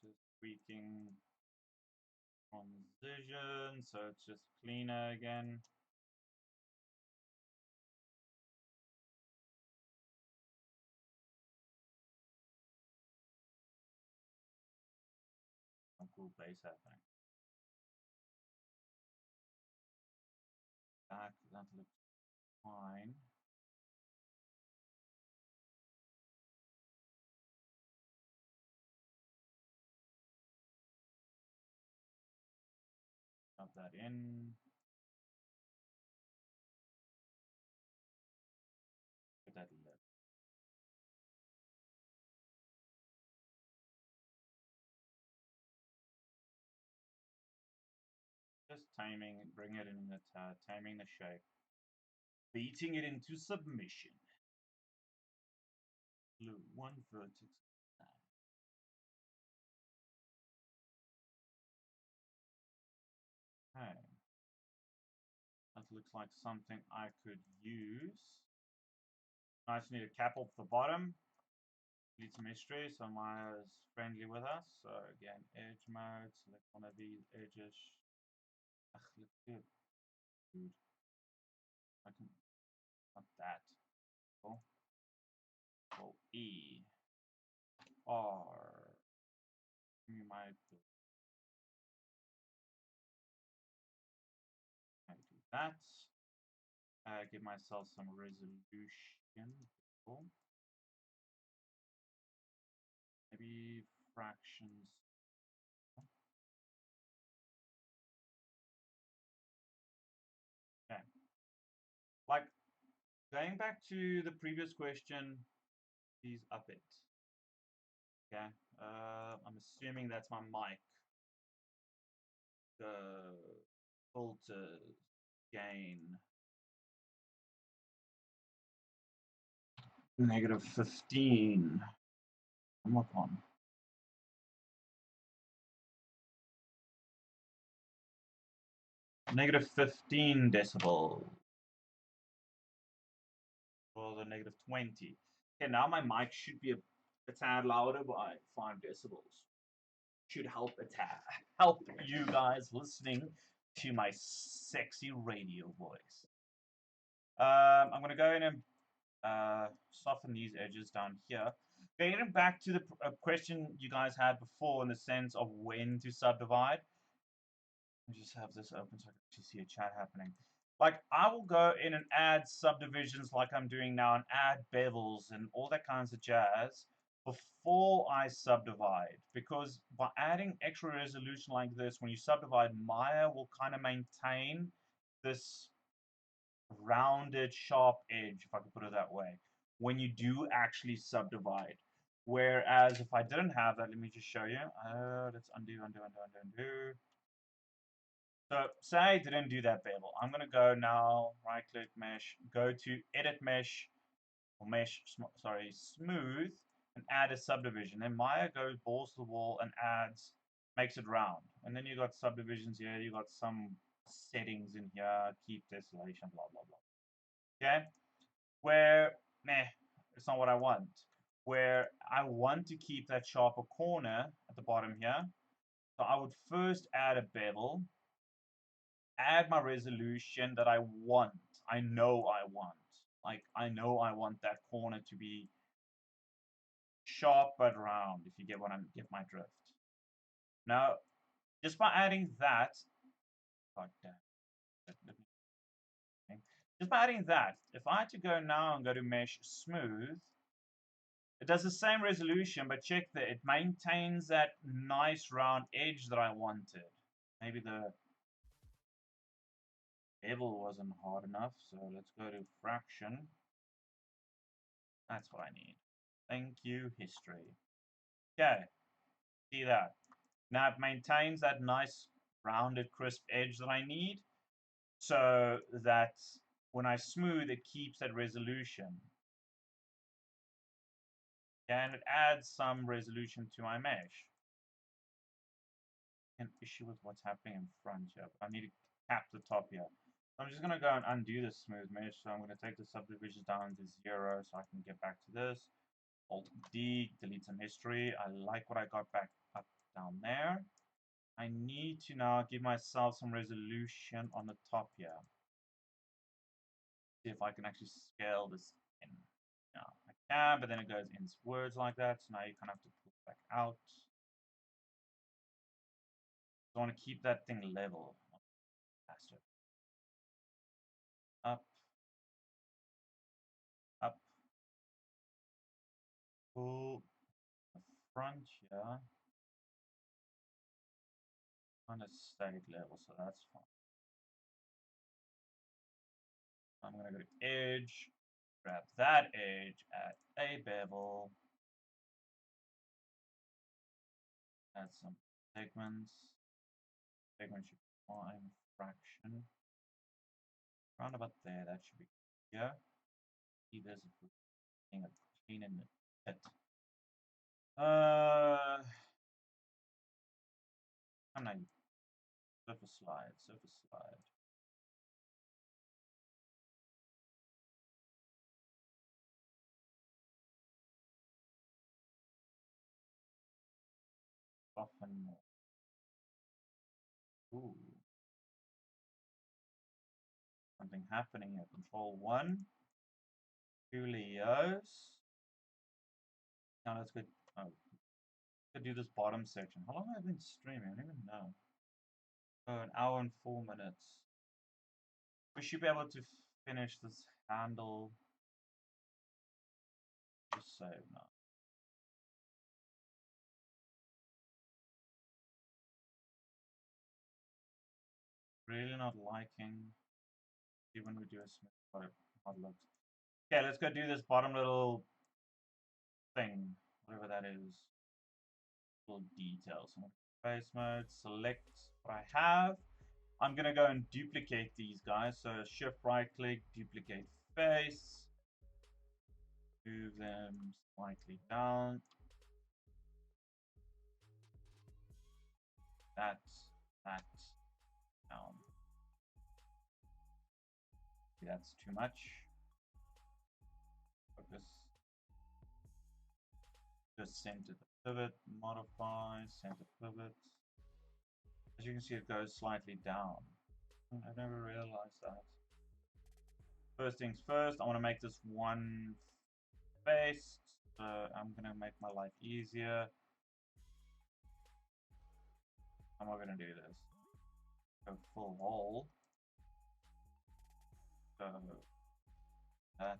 Just tweaking transition, so it's just cleaner again. Some cool bass happening. Back, that looks fine. Got that in. Get that left. Just timing, bring it in the timing the shape. Beating it into submission. Blue, one vertex. Okay. That looks like something I could use. I just need a cap off the bottom. Need some history, so Maya's friendly with us. So again, edge mode, select one of these edges. Ugh, look good. Dude. I can not that. Cool. So E R. Give me my I do that. Give myself some resolution. Cool. Maybe fractions. Okay. Like going back to the previous question, please up it. Okay. I'm assuming that's my mic. Filter gain -15. Come on. -15 decibel. Or the -20. Okay, now my mic should be a tad louder by 5 decibels. Should help help you guys listening to my sexy radio voice. I'm gonna go in and soften these edges down here. Getting back to the question you guys had before in the sense of when to subdivide. Let me just have this open so I can actually see a chat happening. Like, I will go in and add subdivisions like I'm doing now and add bevels and all that kinds of jazz before I subdivide. Because by adding extra resolution like this, when you subdivide, Maya will kind of maintain this rounded, sharp edge, if I could put it that way, when you do actually subdivide. Whereas if I didn't have that, let me just show you. Let's undo, undo, undo, undo, undo. So say I didn't do that bevel. I'm going to go now, right click mesh, go to edit mesh, or mesh, sorry, smooth, and add a subdivision. Then Maya goes balls to the wall and adds, makes it round. And then you got subdivisions here, you got some settings in here, keep desolation, blah, blah, blah. Okay? Where, meh, it's not what I want. Where I want to keep that sharper corner at the bottom here. So I would first add a bevel, add my resolution that I want. I know I want. Like, I know I want that corner to be sharp but round, if you get my drift. Now, just by adding that, god damn, just by adding that, if I had to go now and go to mesh smooth, it does the same resolution, but check that it maintains that nice round edge that I wanted. Maybe the bevel wasn't hard enough, so let's go to fraction. That's what I need. Thank you, history. Okay, see that. Now it maintains that nice rounded crisp edge that I need, so that when I smooth, it keeps that resolution. And it adds some resolution to my mesh. An issue with what's happening in front here, but I need to cap the top here. I'm just going to go and undo this smooth mesh, so I'm going to take the subdivisions down to 0 so I can get back to this. Alt D, delete some history. I like what I got back up down there. I need to now give myself some resolution on the top here. See if I can actually scale this in. No, I can, but then it goes in words like that, so now you kind of have to pull it back out. So I want to keep that thing level. Faster. Up, up, pull the front here. On a static level, so that's fine. I'm going to go to edge, grab that edge, add a bevel, add some segments. Segment should be fine, fraction. Round about there, that should be here. See, there's a thing of pain in it. It. Uh, can I surface slide? Surface slide. Soften more. Ooh. Something happening here. Control 1. 2 Leos. Now let's go. Oh, let's do this bottom section. How long have I been streaming? I don't even know. Oh, an hour and 4 minutes. We should be able to finish this handle. Just save now. Really not liking. Even we do a smooth how it looks. Okay, let's go do this bottom little thing, whatever that is. Little details. Face mode, select what I have. I'm gonna go and duplicate these guys. So shift right click, duplicate face, move them slightly down. That, that, down. That's too much. Focus. Just center the pivot, modify, center pivot. As you can see, it goes slightly down. I never realized that. First things first, I want to make this one face. So I'm going to make my life easier. How am I going to do this? Go full hole. So that.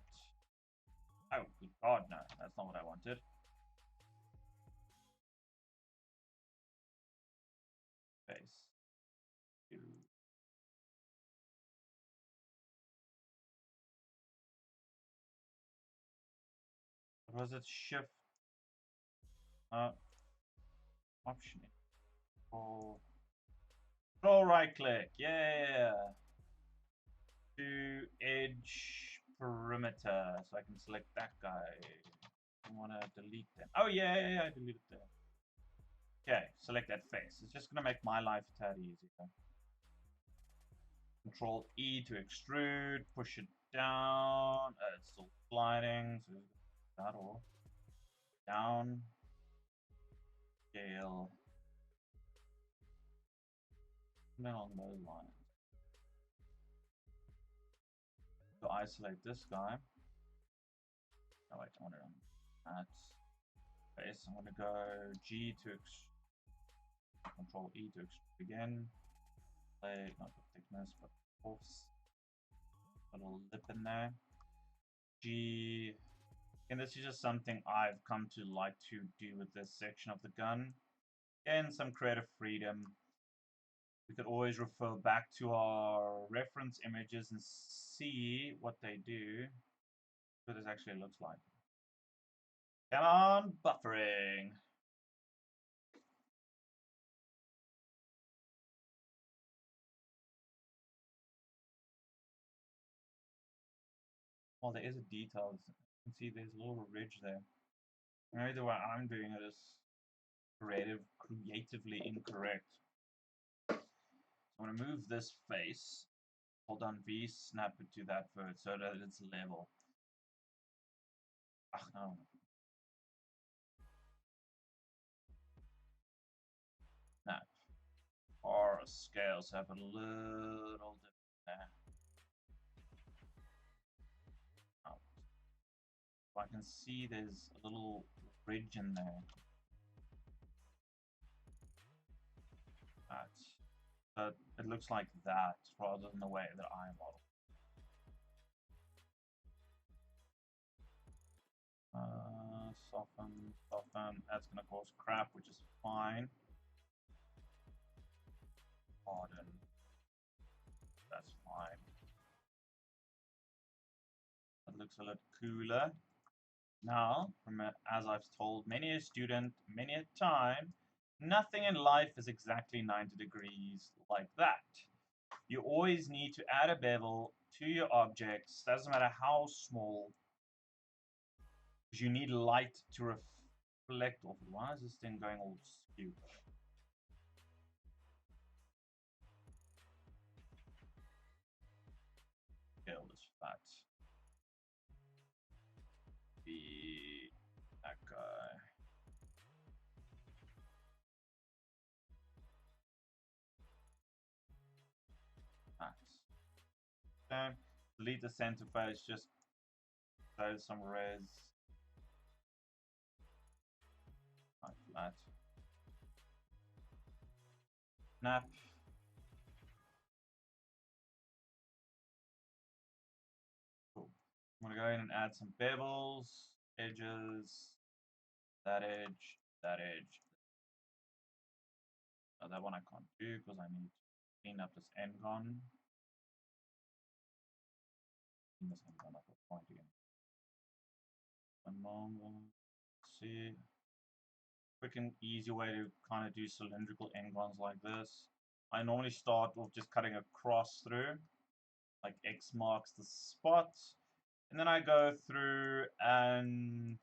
Oh, good God, no. That's not what I wanted. Face. Two. What was it? Shift. Option. Control right click. Yeah. To edge perimeter. So I can select that guy. I want to delete them. Oh, yeah, I deleted them. Okay, select that face. It's just going to make my life a tad easier. Control E to extrude, push it down. It's still sliding, so that all. Down. Scale. And then along those lines. So isolate this guy. Oh wait, I want it on that face. I'm going to go G to Control E to extrude again. Play, not the thickness, but force. Little lip in there. G. And this is just something I've come to like to do with this section of the gun. And some creative freedom. We could always refer back to our reference images and see what they do. What this actually looks like. Come on, buffering. Well, there is a detail. You can see there's a little ridge there. Maybe the way I'm doing it is creatively incorrect. So I'm going to move this face. Hold on V, snap it to that first so that it's level. Ach, no. Snap. Our scales have a little different there. Oh. So I can see there's a little ridge in there. But it looks like that rather than the way that I model. Soften. That's going to cause crap, which is fine. Harden. That's fine. That looks a lot cooler. Now, as I've told many a student many a time, nothing in life is exactly 90 degrees like that. You always need to add a bevel to your objects, doesn't matter how small, Because you need light to reflect off. Why is this thing going all stupid? Scale this flat. Be that guy. That. Okay. Delete the center face. Just show some res. Like that. Snap. Cool. I'm gonna go in and add some bevels, edges, that edge, that edge. Oh, that one I can't do because I need to clean up this N-gon. Clean this N-gon up a point again. One moment. See. Quick and easy way to kind of do cylindrical N-gons like this. I normally start with just cutting a cross through, like X marks the spot. And then I go through and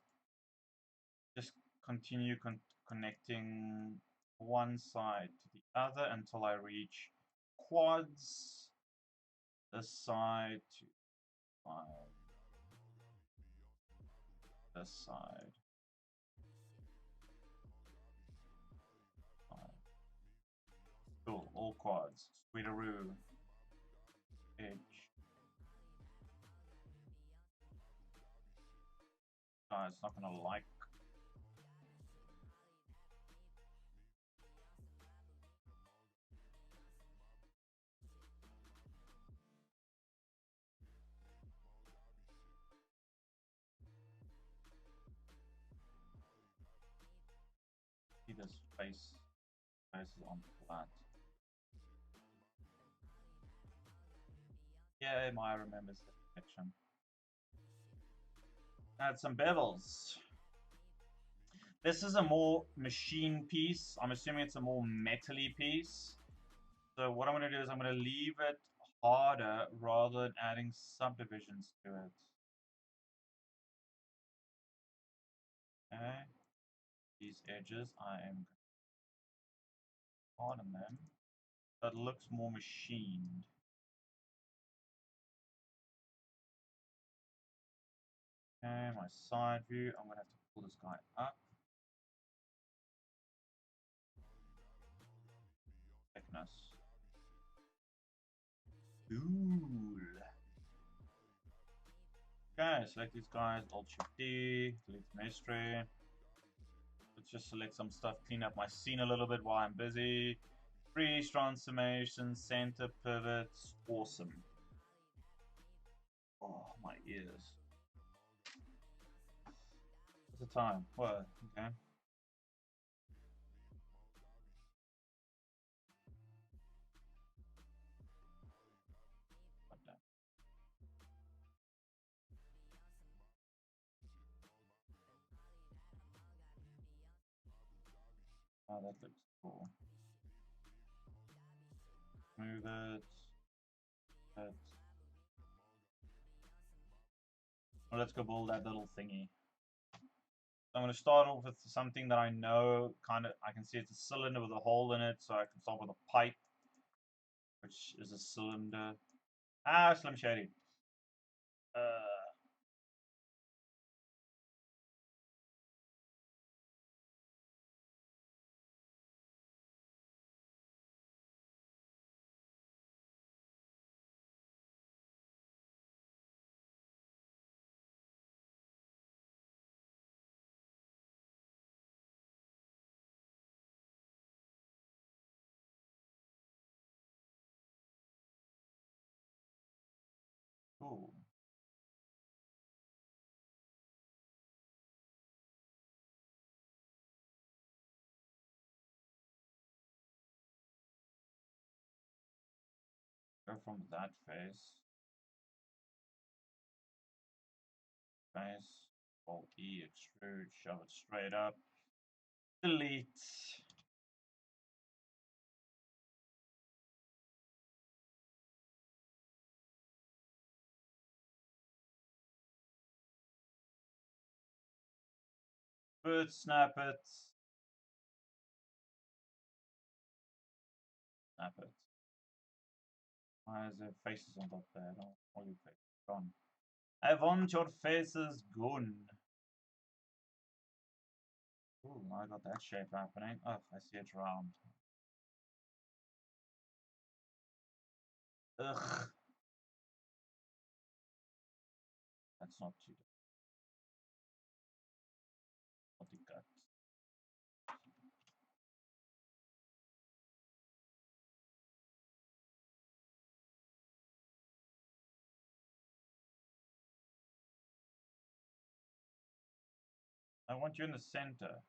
just continue connecting one side to the other until I reach quads. This side to this side. Cool, all quads. Sweeteroo. Edge. It's not gonna like. See this face. Face is on flat. Yeah, Maya remembers the connection. Add some bevels. This is a more machine piece. I'm assuming it's a more metally piece. So what I'm going to do is I'm going to leave it harder rather than adding subdivisions to it. Okay. These edges, I am going to harden them. So it looks more machined. Okay, my side view, I'm going to have to pull this guy up. Thickness. Cool. Okay, select these guys, Alt-Shift-D, delete mystery. Let's just select some stuff, clean up my scene a little bit while I'm busy. Freeze, transformation, center, pivots, awesome. Oh, my ears. What's the time? What? Okay. Oh, that looks cool. Move it. That. Oh, let's go build that little thingy. I'm going to start off with something that I know kind of, I can see it's a cylinder with a hole in it, so I can start with a pipe, which is a cylinder. Ah, Slim Shady. Cool. Go from that face. Face. Alt E, extrude, shove it straight up. Delete. But snap it. Snap it. Why is there faces on top there? Don't all your faces gone. I want your faces gone. Ooh, I got that shape happening. Oh, I see it round. Ugh. That's not too gut. I want you in the center.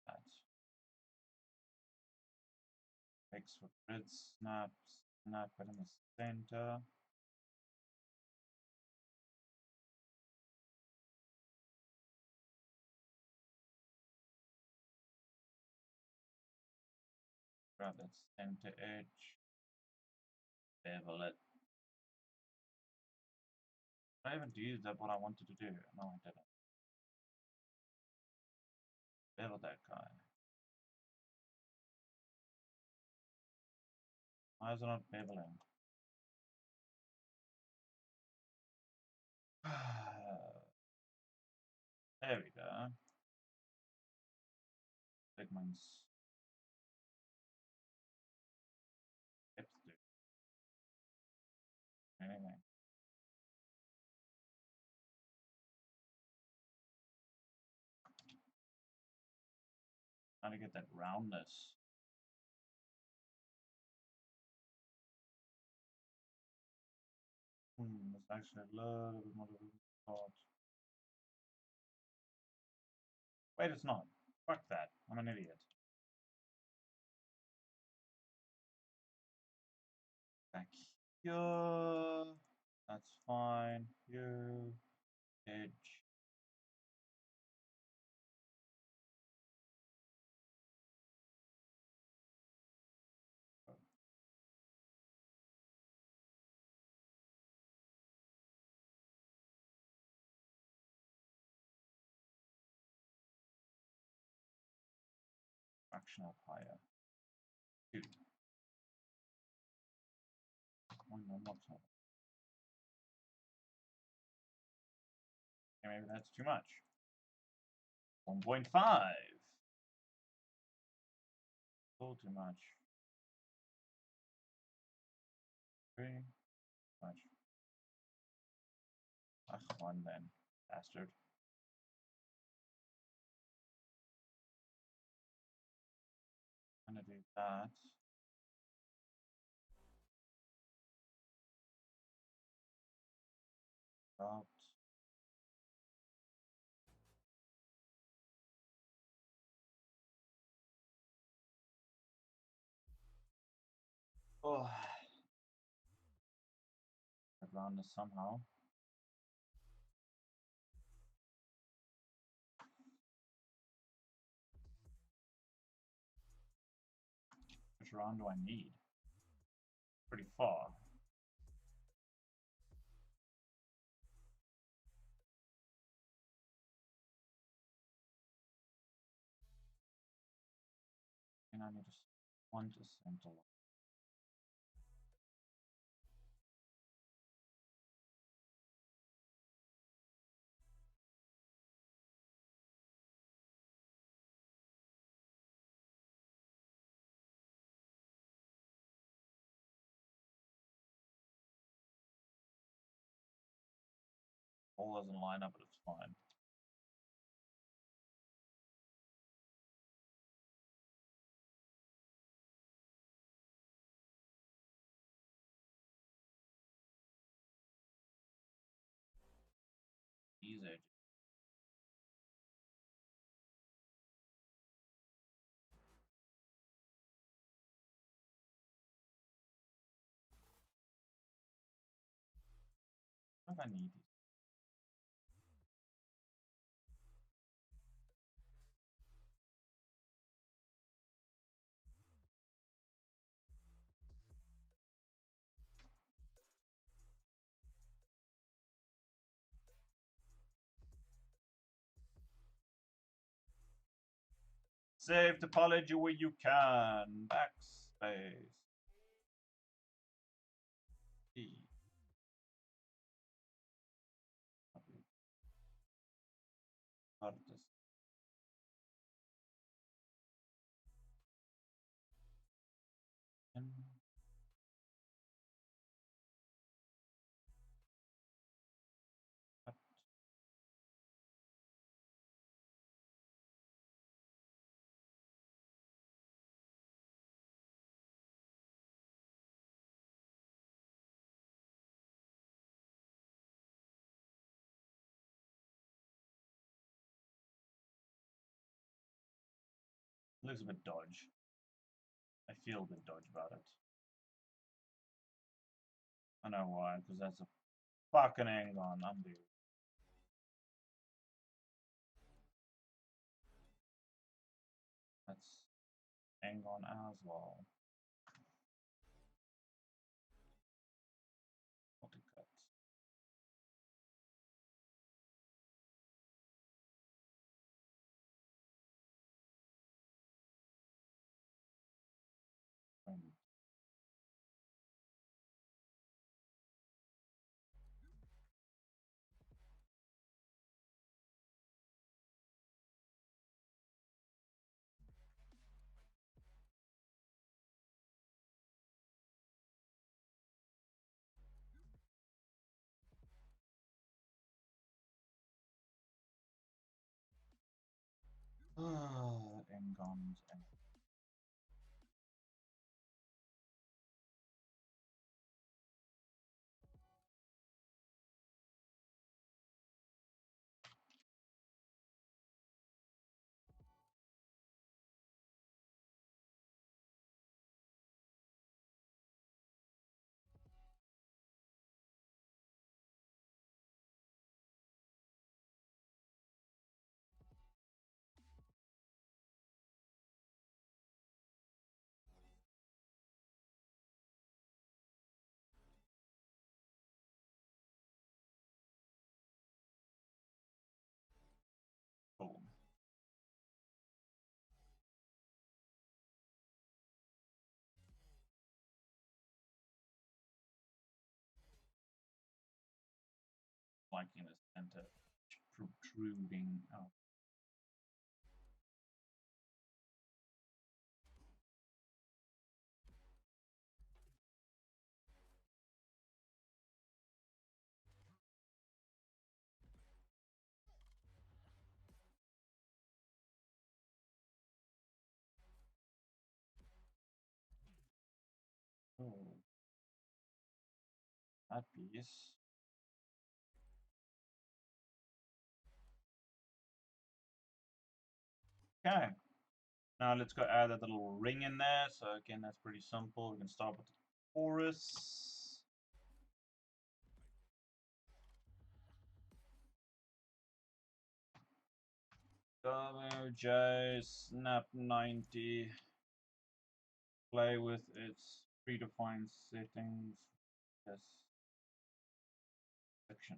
That's X for grid snaps. Snap it in the center. Grab that center edge. Bevel it. Did I even do that what I wanted to do? No, I didn't. Bevel that guy. Why is it not beveling? There we go. Segments. Depth do anything. Trying to get that roundness. It's actually a little bit more difficult than I thought. Wait, it's not. Fuck that. I'm an idiot. Back here. That's fine. Here. Edge. Fraction up higher. 2. One more not so. Okay, maybe that's too much. 1.5. Still too much. 3. Much. Ach, 1 then. Bastard. I'm gonna do that. About. Oh. Around this somehow. Which round do I need? Pretty far. And I need just one to center. All doesn't line up, but it's fine. These edges. What if I need these? Save topology where you can. Backspace. E. Autodesk. Looks a bit dodge. I feel a bit dodge about it. I know why, because that's a fucking Angon. Undo. That's Angon as well. Multi-cut. Angons. Boom. Liking this center protruding out. Oh, that piece. Okay. Now let's go add that little ring in there. So again, that's pretty simple. We can start with the chorus. J snap 90. Play with its predefined settings. Yes. Section.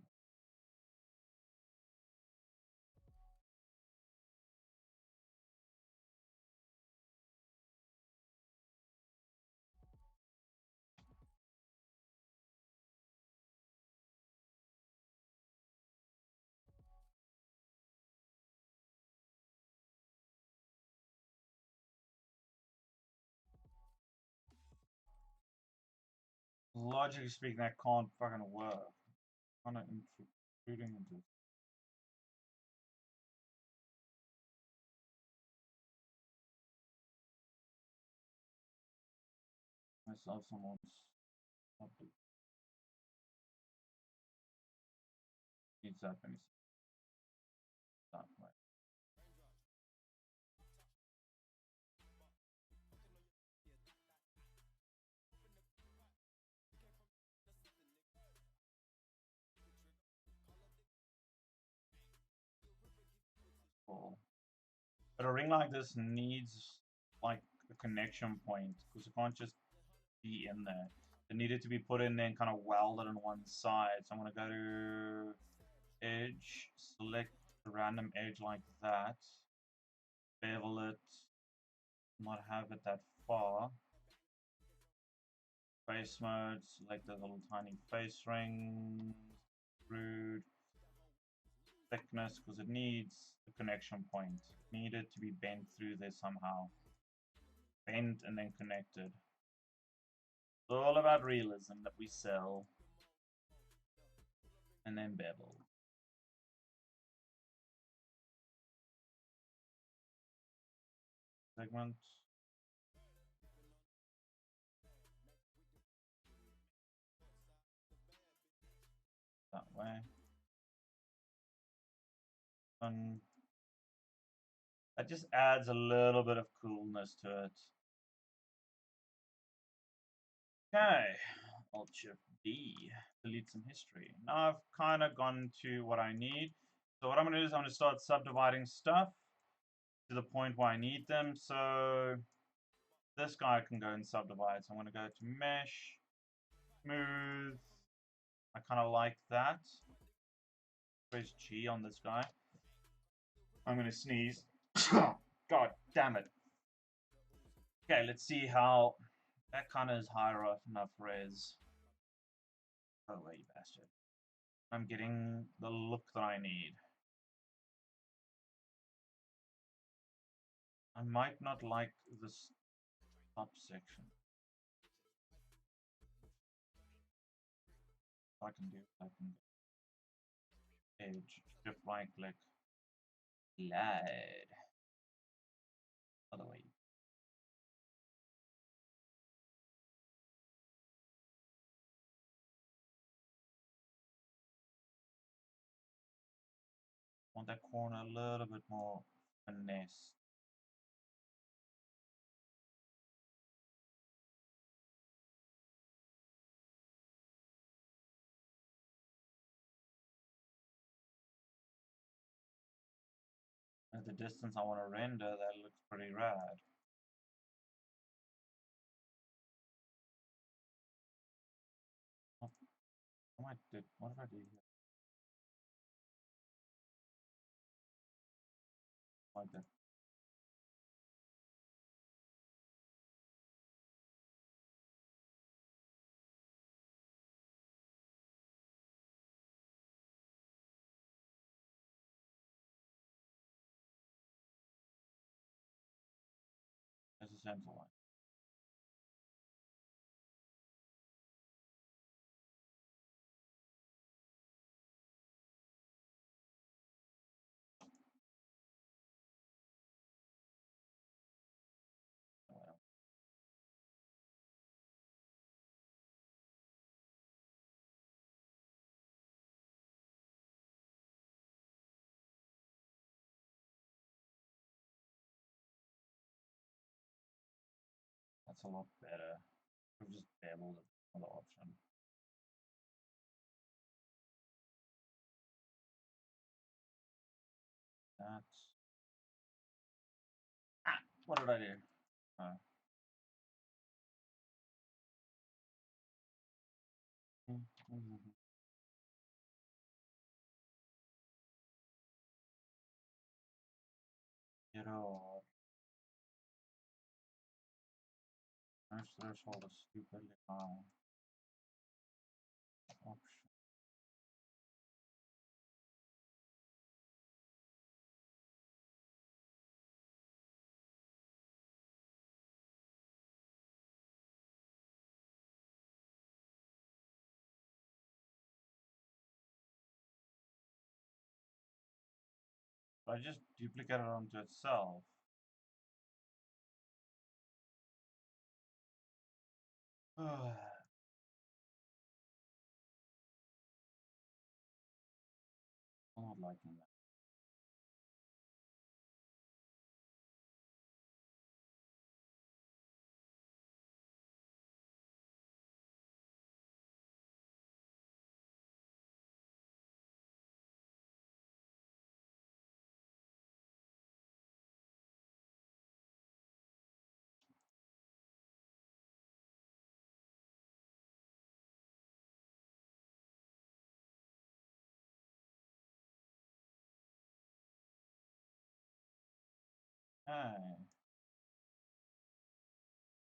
Logically speaking, that can't fucking work. Kind of intruding into myself. Someone's needs that many. That way. Cool. But a ring like this needs like a connection point because it can't just be in there. It needed to be put in there and kind of welded on one side. So I'm gonna go to edge, select a random edge like that, bevel it, not have it that far. Face mode, select the little tiny face ring, rude, thickness, because it needs a connection point. Need it to be bent through there somehow. Bent and then connected. It's all about realism that we sell. And then bevel. Segment. That way. That just adds a little bit of coolness to it. Okay, Alt Shift D, delete some history. Now I've kind of gone to what I need. So what I'm going to do is I'm going to start subdividing stuff to the point where I need them. So this guy can go and subdivide. So I'm going to go to Mesh, Smooth. I kind of like that. Press G on this guy. I'm going to sneeze. God damn it. Okay, let's see how that kind of is higher enough res. Oh, wait, you bastard. I'm getting the look that I need. I might not like this top section. I can do I can edge, shift right click, slide. Other way. Want that corner a little bit more finesse. At the distance I want to render, that looks pretty rad. Oh, what did I do here? Like that. There's a center line. That's a lot better. We've just beveled another option. That's what did I do? Oh. Error. Merge threshold is stupidly high. Option. I just duplicate it onto itself. I'm not liking that. Hey.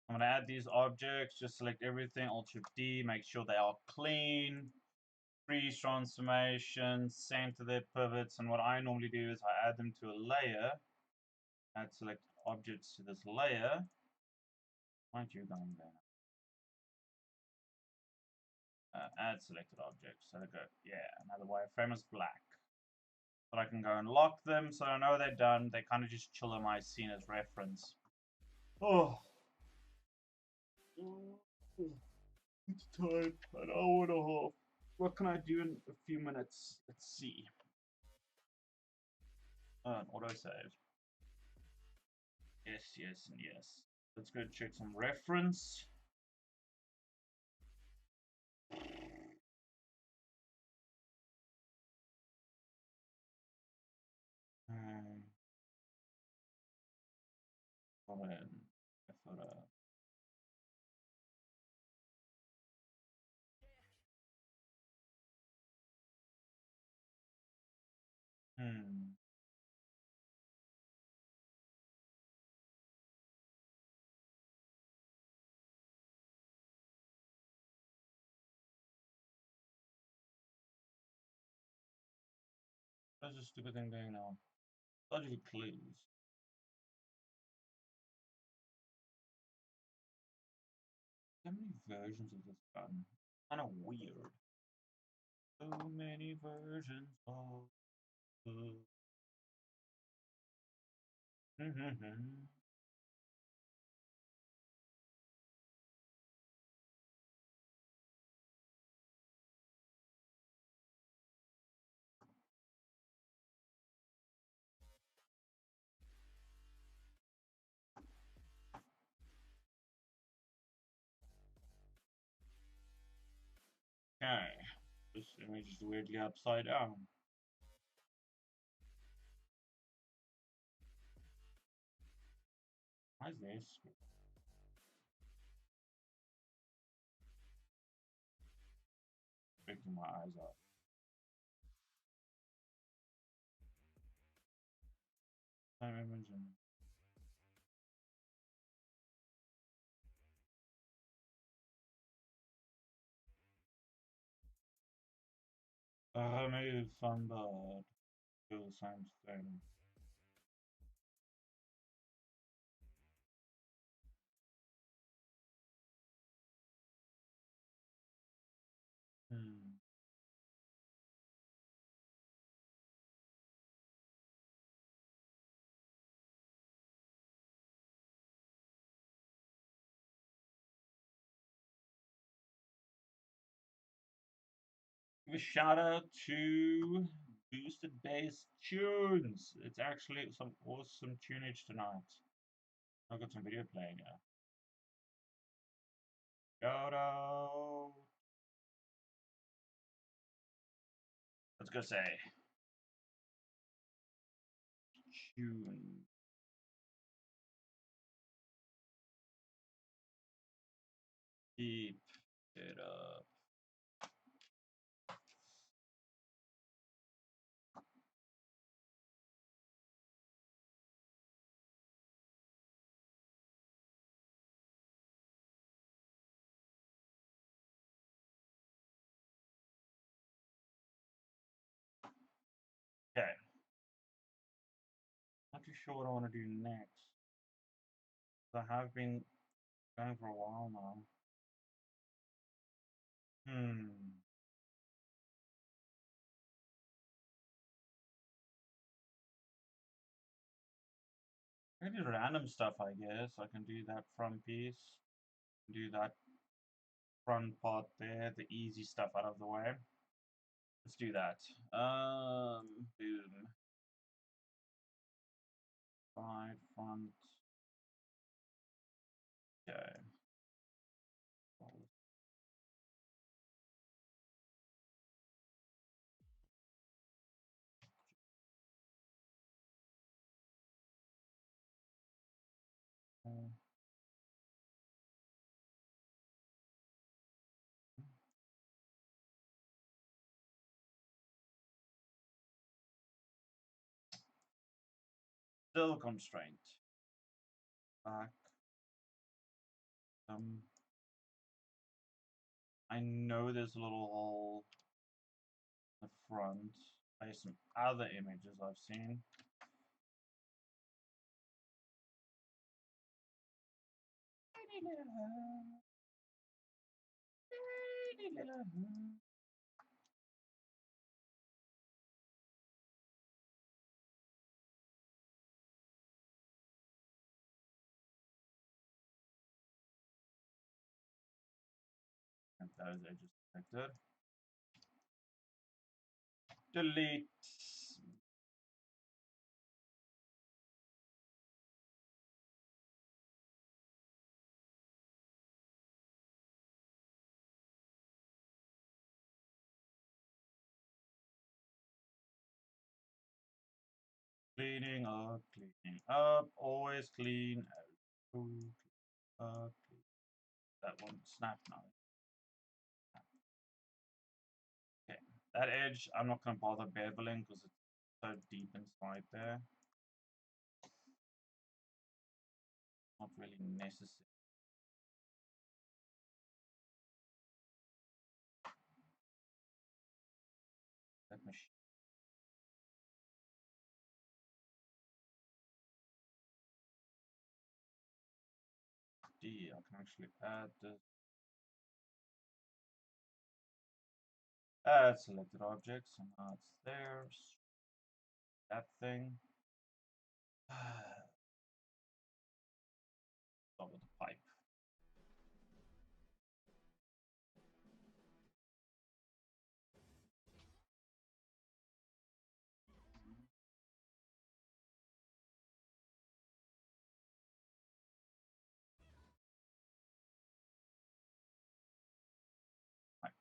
I'm going to add these objects, just select everything, Alt-Shift-D, make sure they are clean, freeze transformation, center their pivots, and what I normally do is I add them to a layer, add select objects to this layer. Aren't you going there? Add selected objects, so they go, yeah, another wireframe is black. But I can go and lock them, so I know they're done. They kind of just chill in my scene as reference. Oh. It's time, an hour and a half. What can I do in a few minutes? Let's see. An autosave. Yes, yes, and yes. Let's go check some reference. Um, Hmm. What's this stupid thing doing now? Logical clues. How many versions of this gun? Kind of weird. So many versions of the. Okay. This image is weirdly upside down. Why is this? Freaking my eyes out. Time image and maybe fun, but do the same thing. Hmm. Give a shout out to Boosted Bass Tunes. It's actually some awesome tunage tonight. I've got some video playing here. Shout out. Let's go say tune. Keep it up. Okay. Not too sure what I want to do next. I have been going for a while now. Maybe random stuff, I guess. I can do that front piece. Do that front part there, the easy stuff out of the way. Let's do that. Boom. Side, front. Okay. Still constraint. Back. I know there's a little hole in the front. Based on other images I've seen. And those edges selected. Delete. Cleaning up, always clean. Clean up. That one snap now. Okay, that edge I'm not going to bother beveling because it's so deep inside there. Not really necessary. That machine. D, I can actually add this. Add selected objects, and now it's there. That thing. Start with the pipe. Right.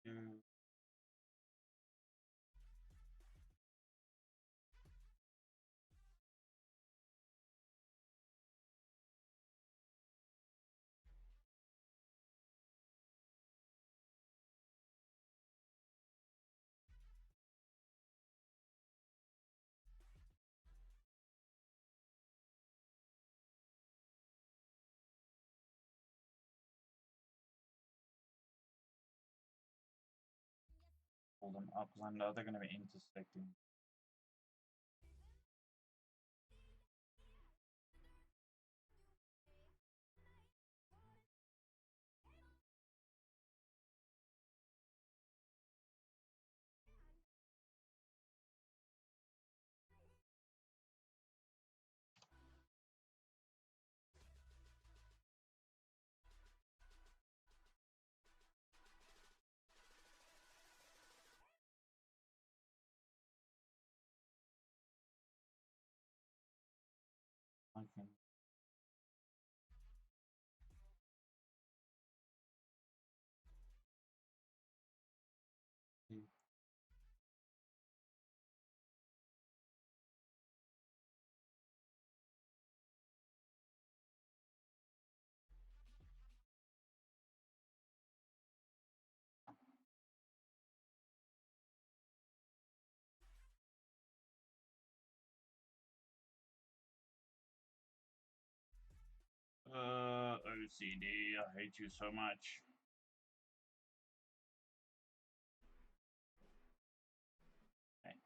Do pull them up because I know they're going to be intersecting. I can see. OCD, I hate you so much. Okay.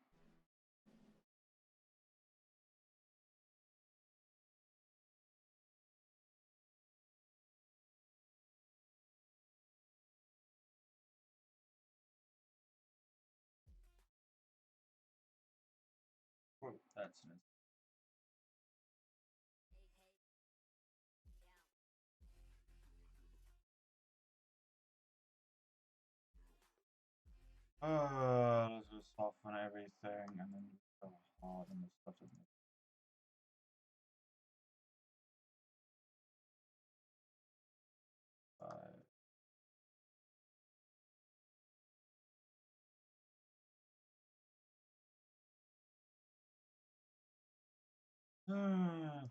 Oh, that's an let's just soften everything. thing, and then go hard on the stuff in the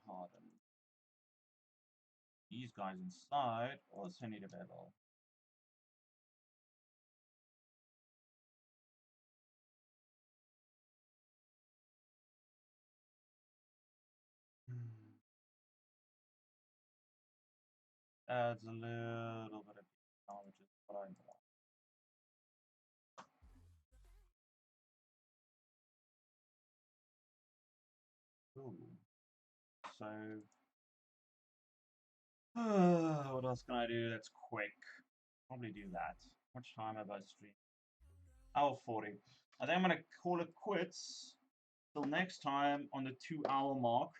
harden. These guys inside also need a bevel. Adds a little bit of knowledge, is what I want. Ooh. So, what else can I do that's quick? Probably do that. How much time have I streamed? Hour 40. I think I'm going to call it quits till next time on the 2 hour mark.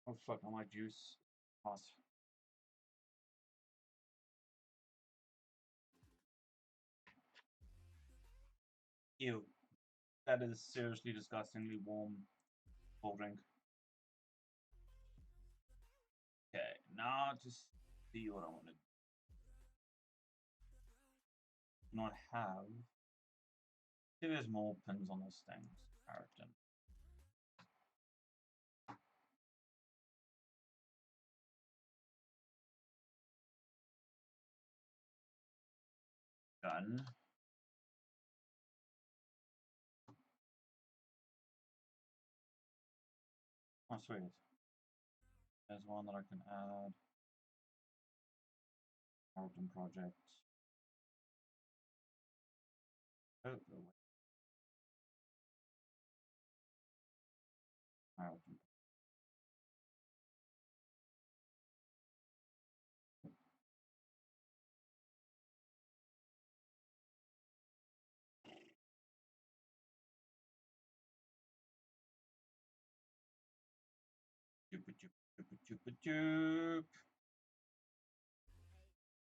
Oh fuck, I might juice. Pass. Ew. That is seriously disgustingly warm cold drink. Okay, now just see what I want to not have. See, there's more pins on this thing. Samaritan. Gun. Oh, sweet. There's one that I can add. Samaritan project. Oh, wait. Samaritan.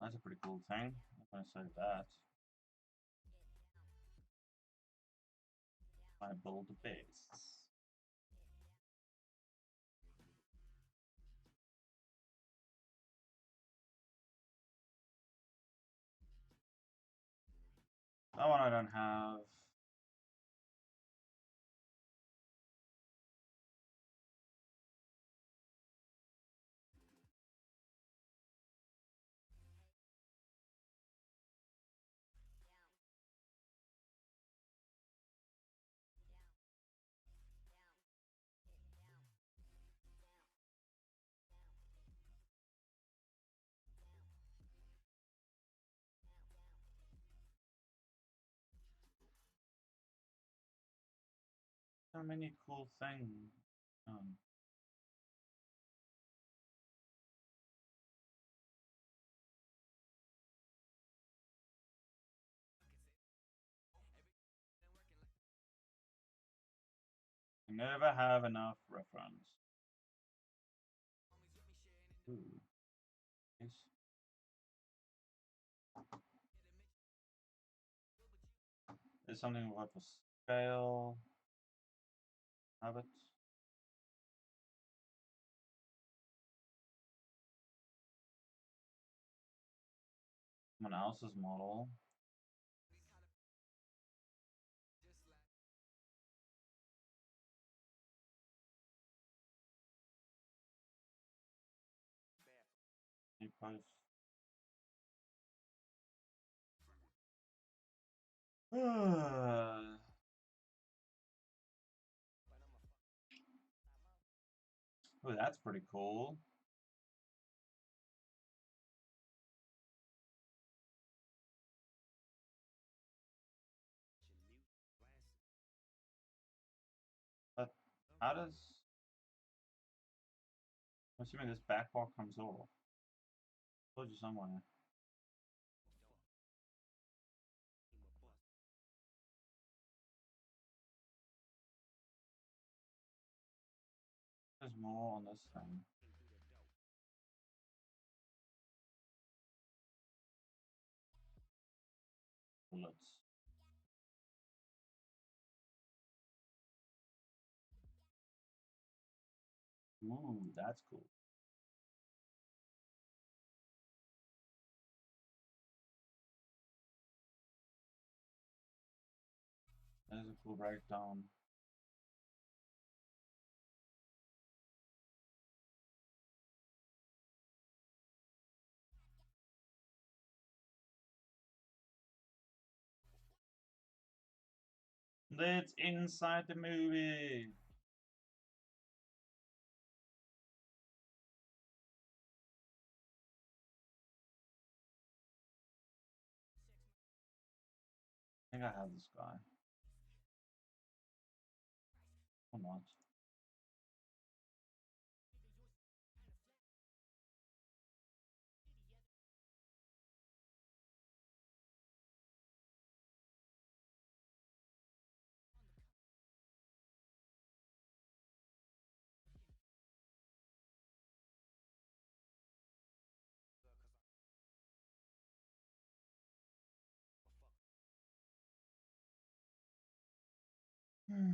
That's a pretty cool thing. I'm gonna save that. I build a base. That one I don't have. So many cool things. I never have enough reference. Ooh. Nice. There's something about the scale. Have it. Someone else's model. You post. Oh, that's pretty cool. But how does... I'm assuming this back bar comes off. Told you somewhere. There's more on this thing. Bullets. Ooh, that's cool. That is a cool breakdown. That's inside the movie. I think I have this guy. Or not. Hmm.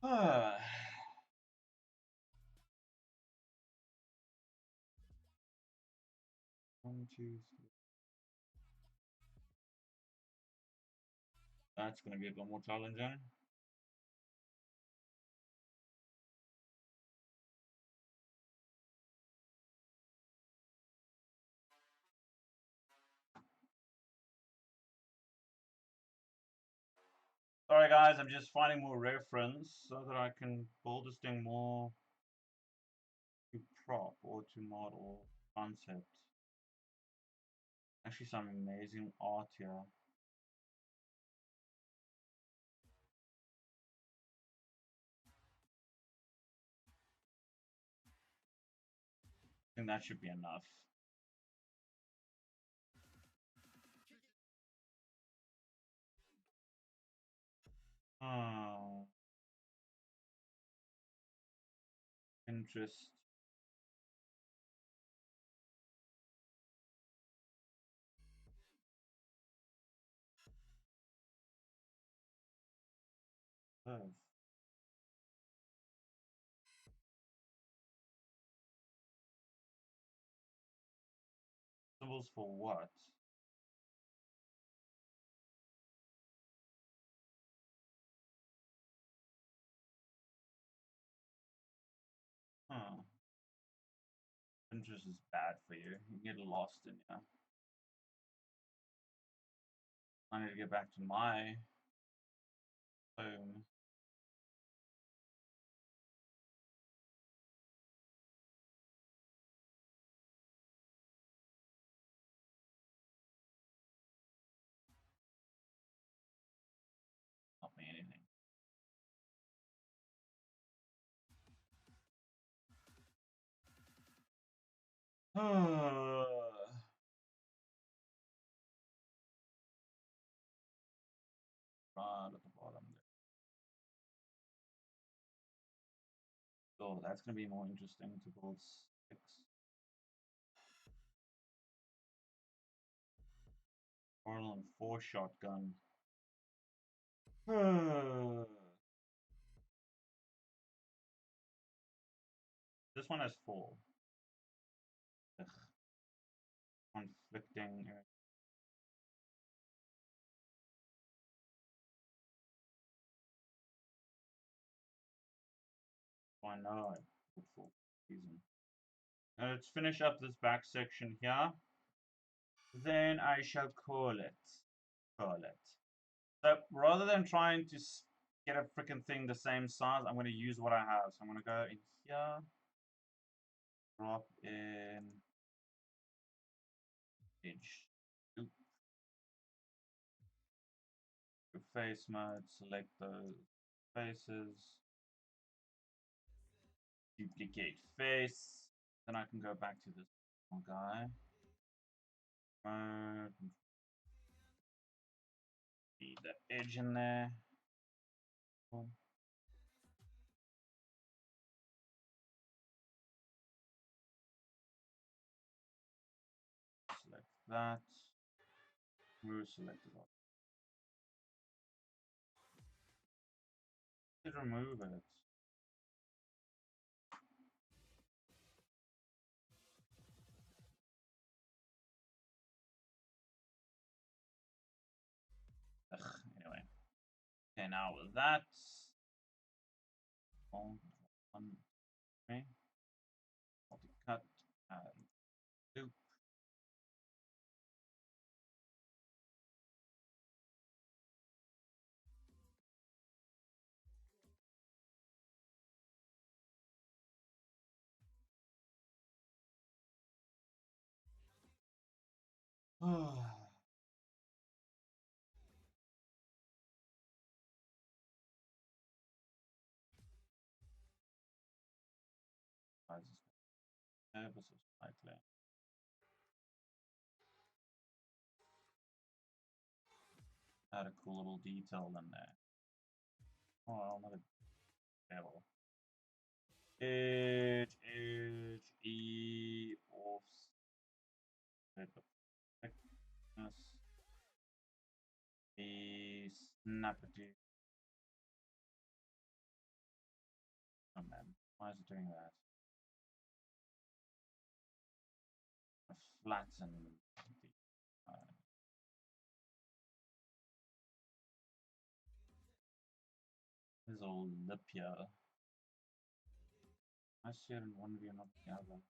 Ah. 1, 2, 3. That's gonna be a bit more challenging. Sorry guys, I'm just finding more reference so that I can build this thing more to prop or to model concept. Actually some amazing art here. I think that should be enough. Oh, interest. Oh. Symbols for what? Huh. Pinterest is bad for you. You get lost in here. I need to get back to my home. Not me anything. Right at the bottom there. Oh, that's gonna be more interesting to build six. Orlan 4 shotgun. This one has 4. Ugh, conflicting. Why not? For reason. Now let's finish up this back section here. Then I shall call it. Call it. So rather than trying to get a freaking thing the same size, I'm going to use what I have. So I'm going to go in here. drop in edge loop. Your face mode, select those faces, duplicate face. Then I can go back to this guy. Need the edge in there. Boom. Select that. Move selected. Remove it. Ugh, anyway. Okay, now with that. One, three. Multi-cut. Loop. Ever so slightly. Add a cool little detail in there. Oh, not a devil. Edge, E, offset of thickness, E, snap it. Oh man, why is it doing that? Flatten the his old lip here. I see it in one view, not the other.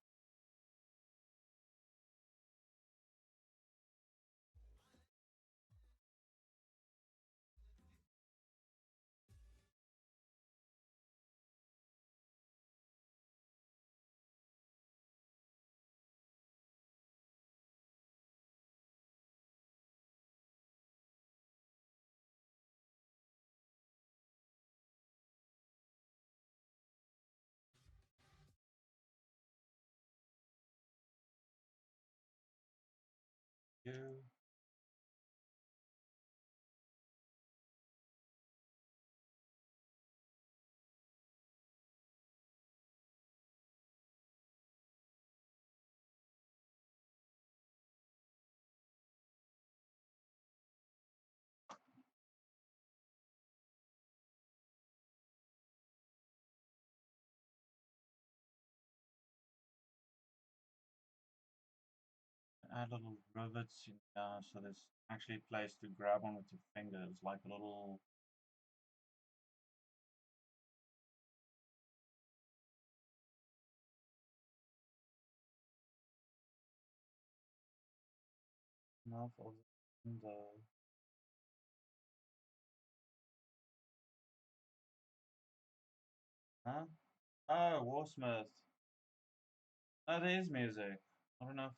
You. Add little rivets in there so there's actually a place to grab on with your fingers, like a little. Enough of the. Huh? Oh, Warsmith. Oh, there is music. Not enough.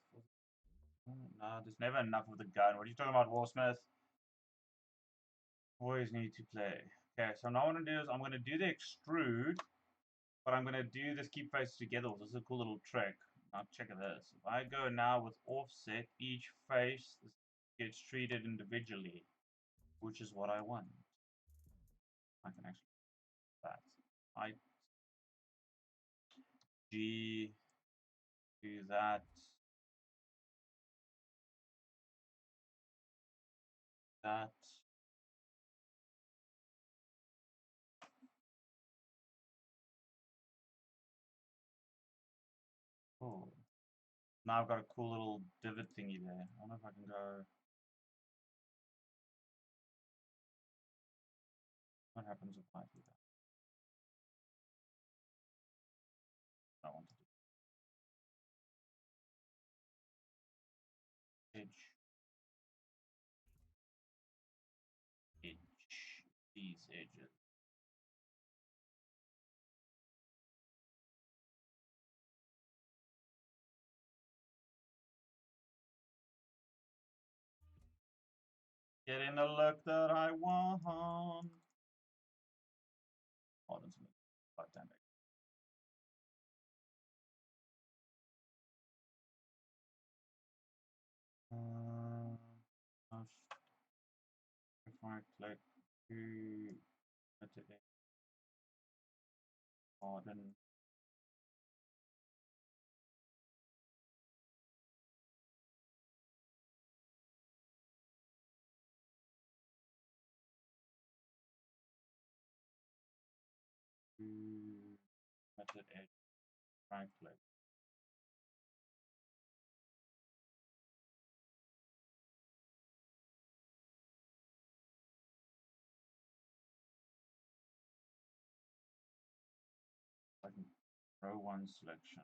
No, there's never enough of the gun. What are you talking about, Warsmith? Always need to play. Okay, so now what I'm going to do is I'm going to do the extrude, but I'm going to do this keep faces together. This is a cool little trick. Now check this. If I go now with offset, each face gets treated individually, which is what I want. I can actually do that. I G do that. That. Oh. Now I've got a cool little divot thingy there. I wonder if I can go. What happens if I do that? I want to do edge, edge, these edges. Getting the look that I want. Hold on, God damn it. If I click to pardon. Method edge, right click. I can row one selection.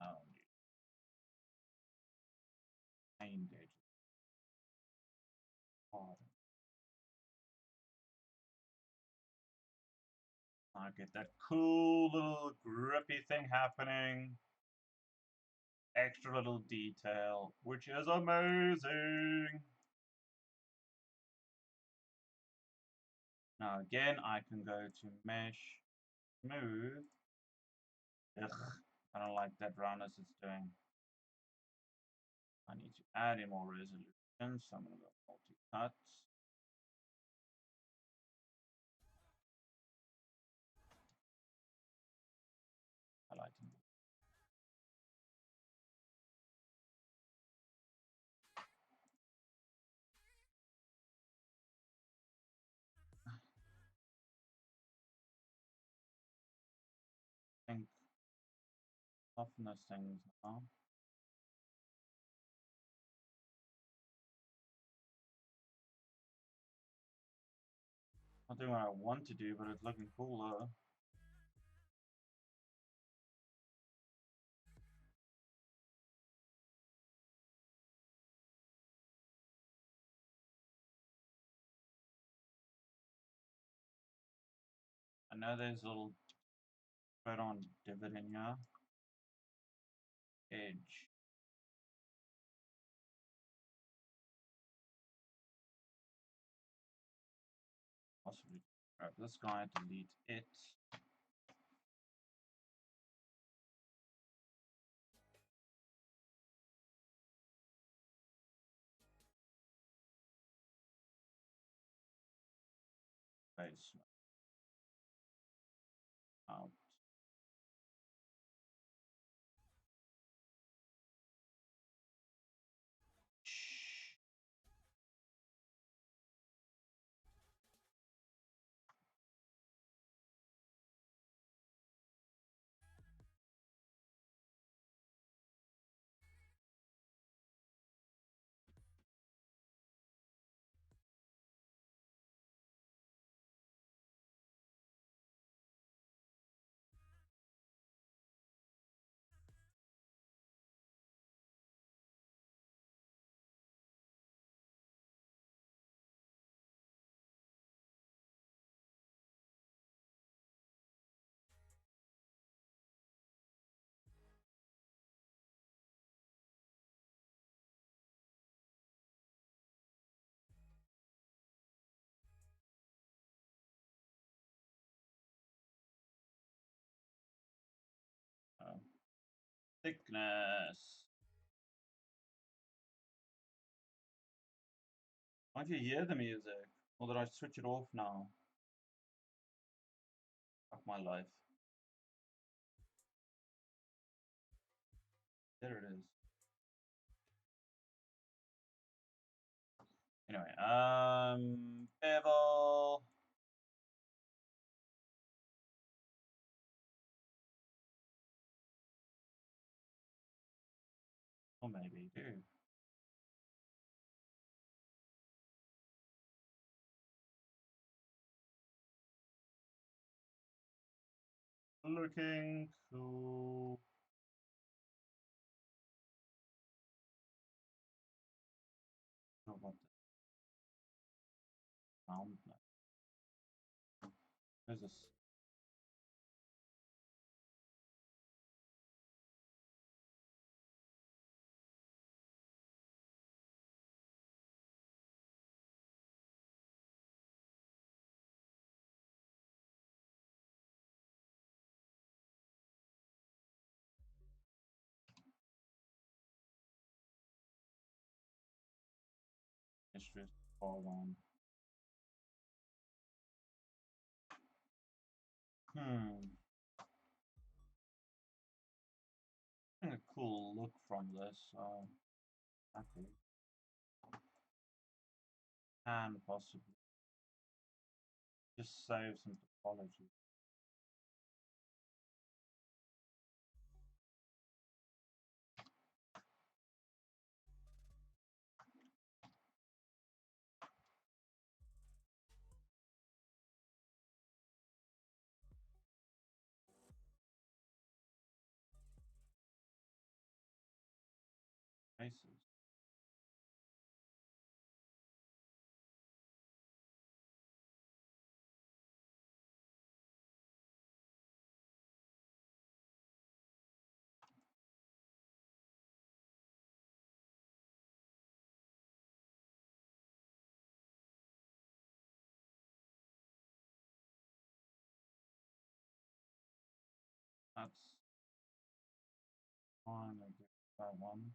Oh, named edge. Pardon. I get that cool little grippy thing happening. Extra little detail, which is amazing. Now again, I can go to mesh, smooth. Ugh, I don't like that roundness it's doing. I need to add in more resolution, so I'm going to go multi-cut. Highlighting. I think toughness things now. Not doing what I want to do, but it's looking cooler. I know there's a little spread on divot in here. Edge. Possibly grab this guy, delete it. Base out. Thickness. Can't you hear the music? Or did I switch it off now? Fuck my life. There it is. Anyway, bevel. Or maybe do. Looking cool. How about the sound? There's this. illustrious one. A cool look from this. Okay. And possibly just save some topology. Faces. That's fine. I guess that one.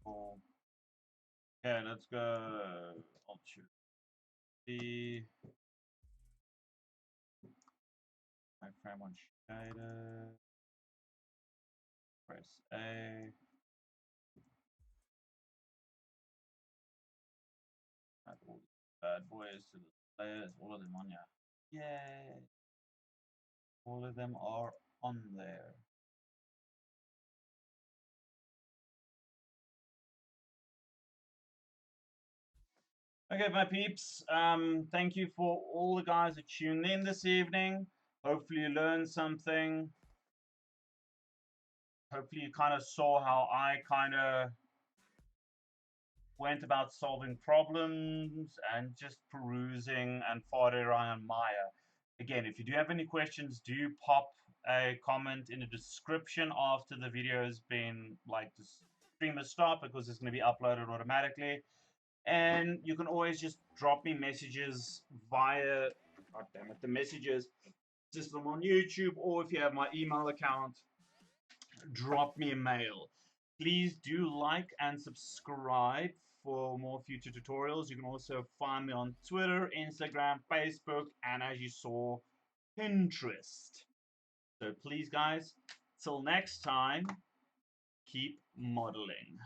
Cool. Okay, let's go. Alt B. My frame on shader. Press A. Add all these bad boys to the layers. All of them on here. Yay! All of them are on there. Okay, my peeps. Thank you for all the guys that tuned in this evening. Hopefully you learned something. Hopefully you kind of saw how I kind of went about solving problems and just perusing and farting around on Maya. Again, if you do have any questions, do pop a comment in the description after the video has been like the stream has stopped, because it's going to be uploaded automatically. And you can always just drop me messages via, god damn it, the messages system on YouTube, or if you have my email account, drop me a mail. Please do like and subscribe for more future tutorials. You can also find me on Twitter, Instagram, Facebook, and as you saw, Pinterest. So please, guys, till next time, keep modeling.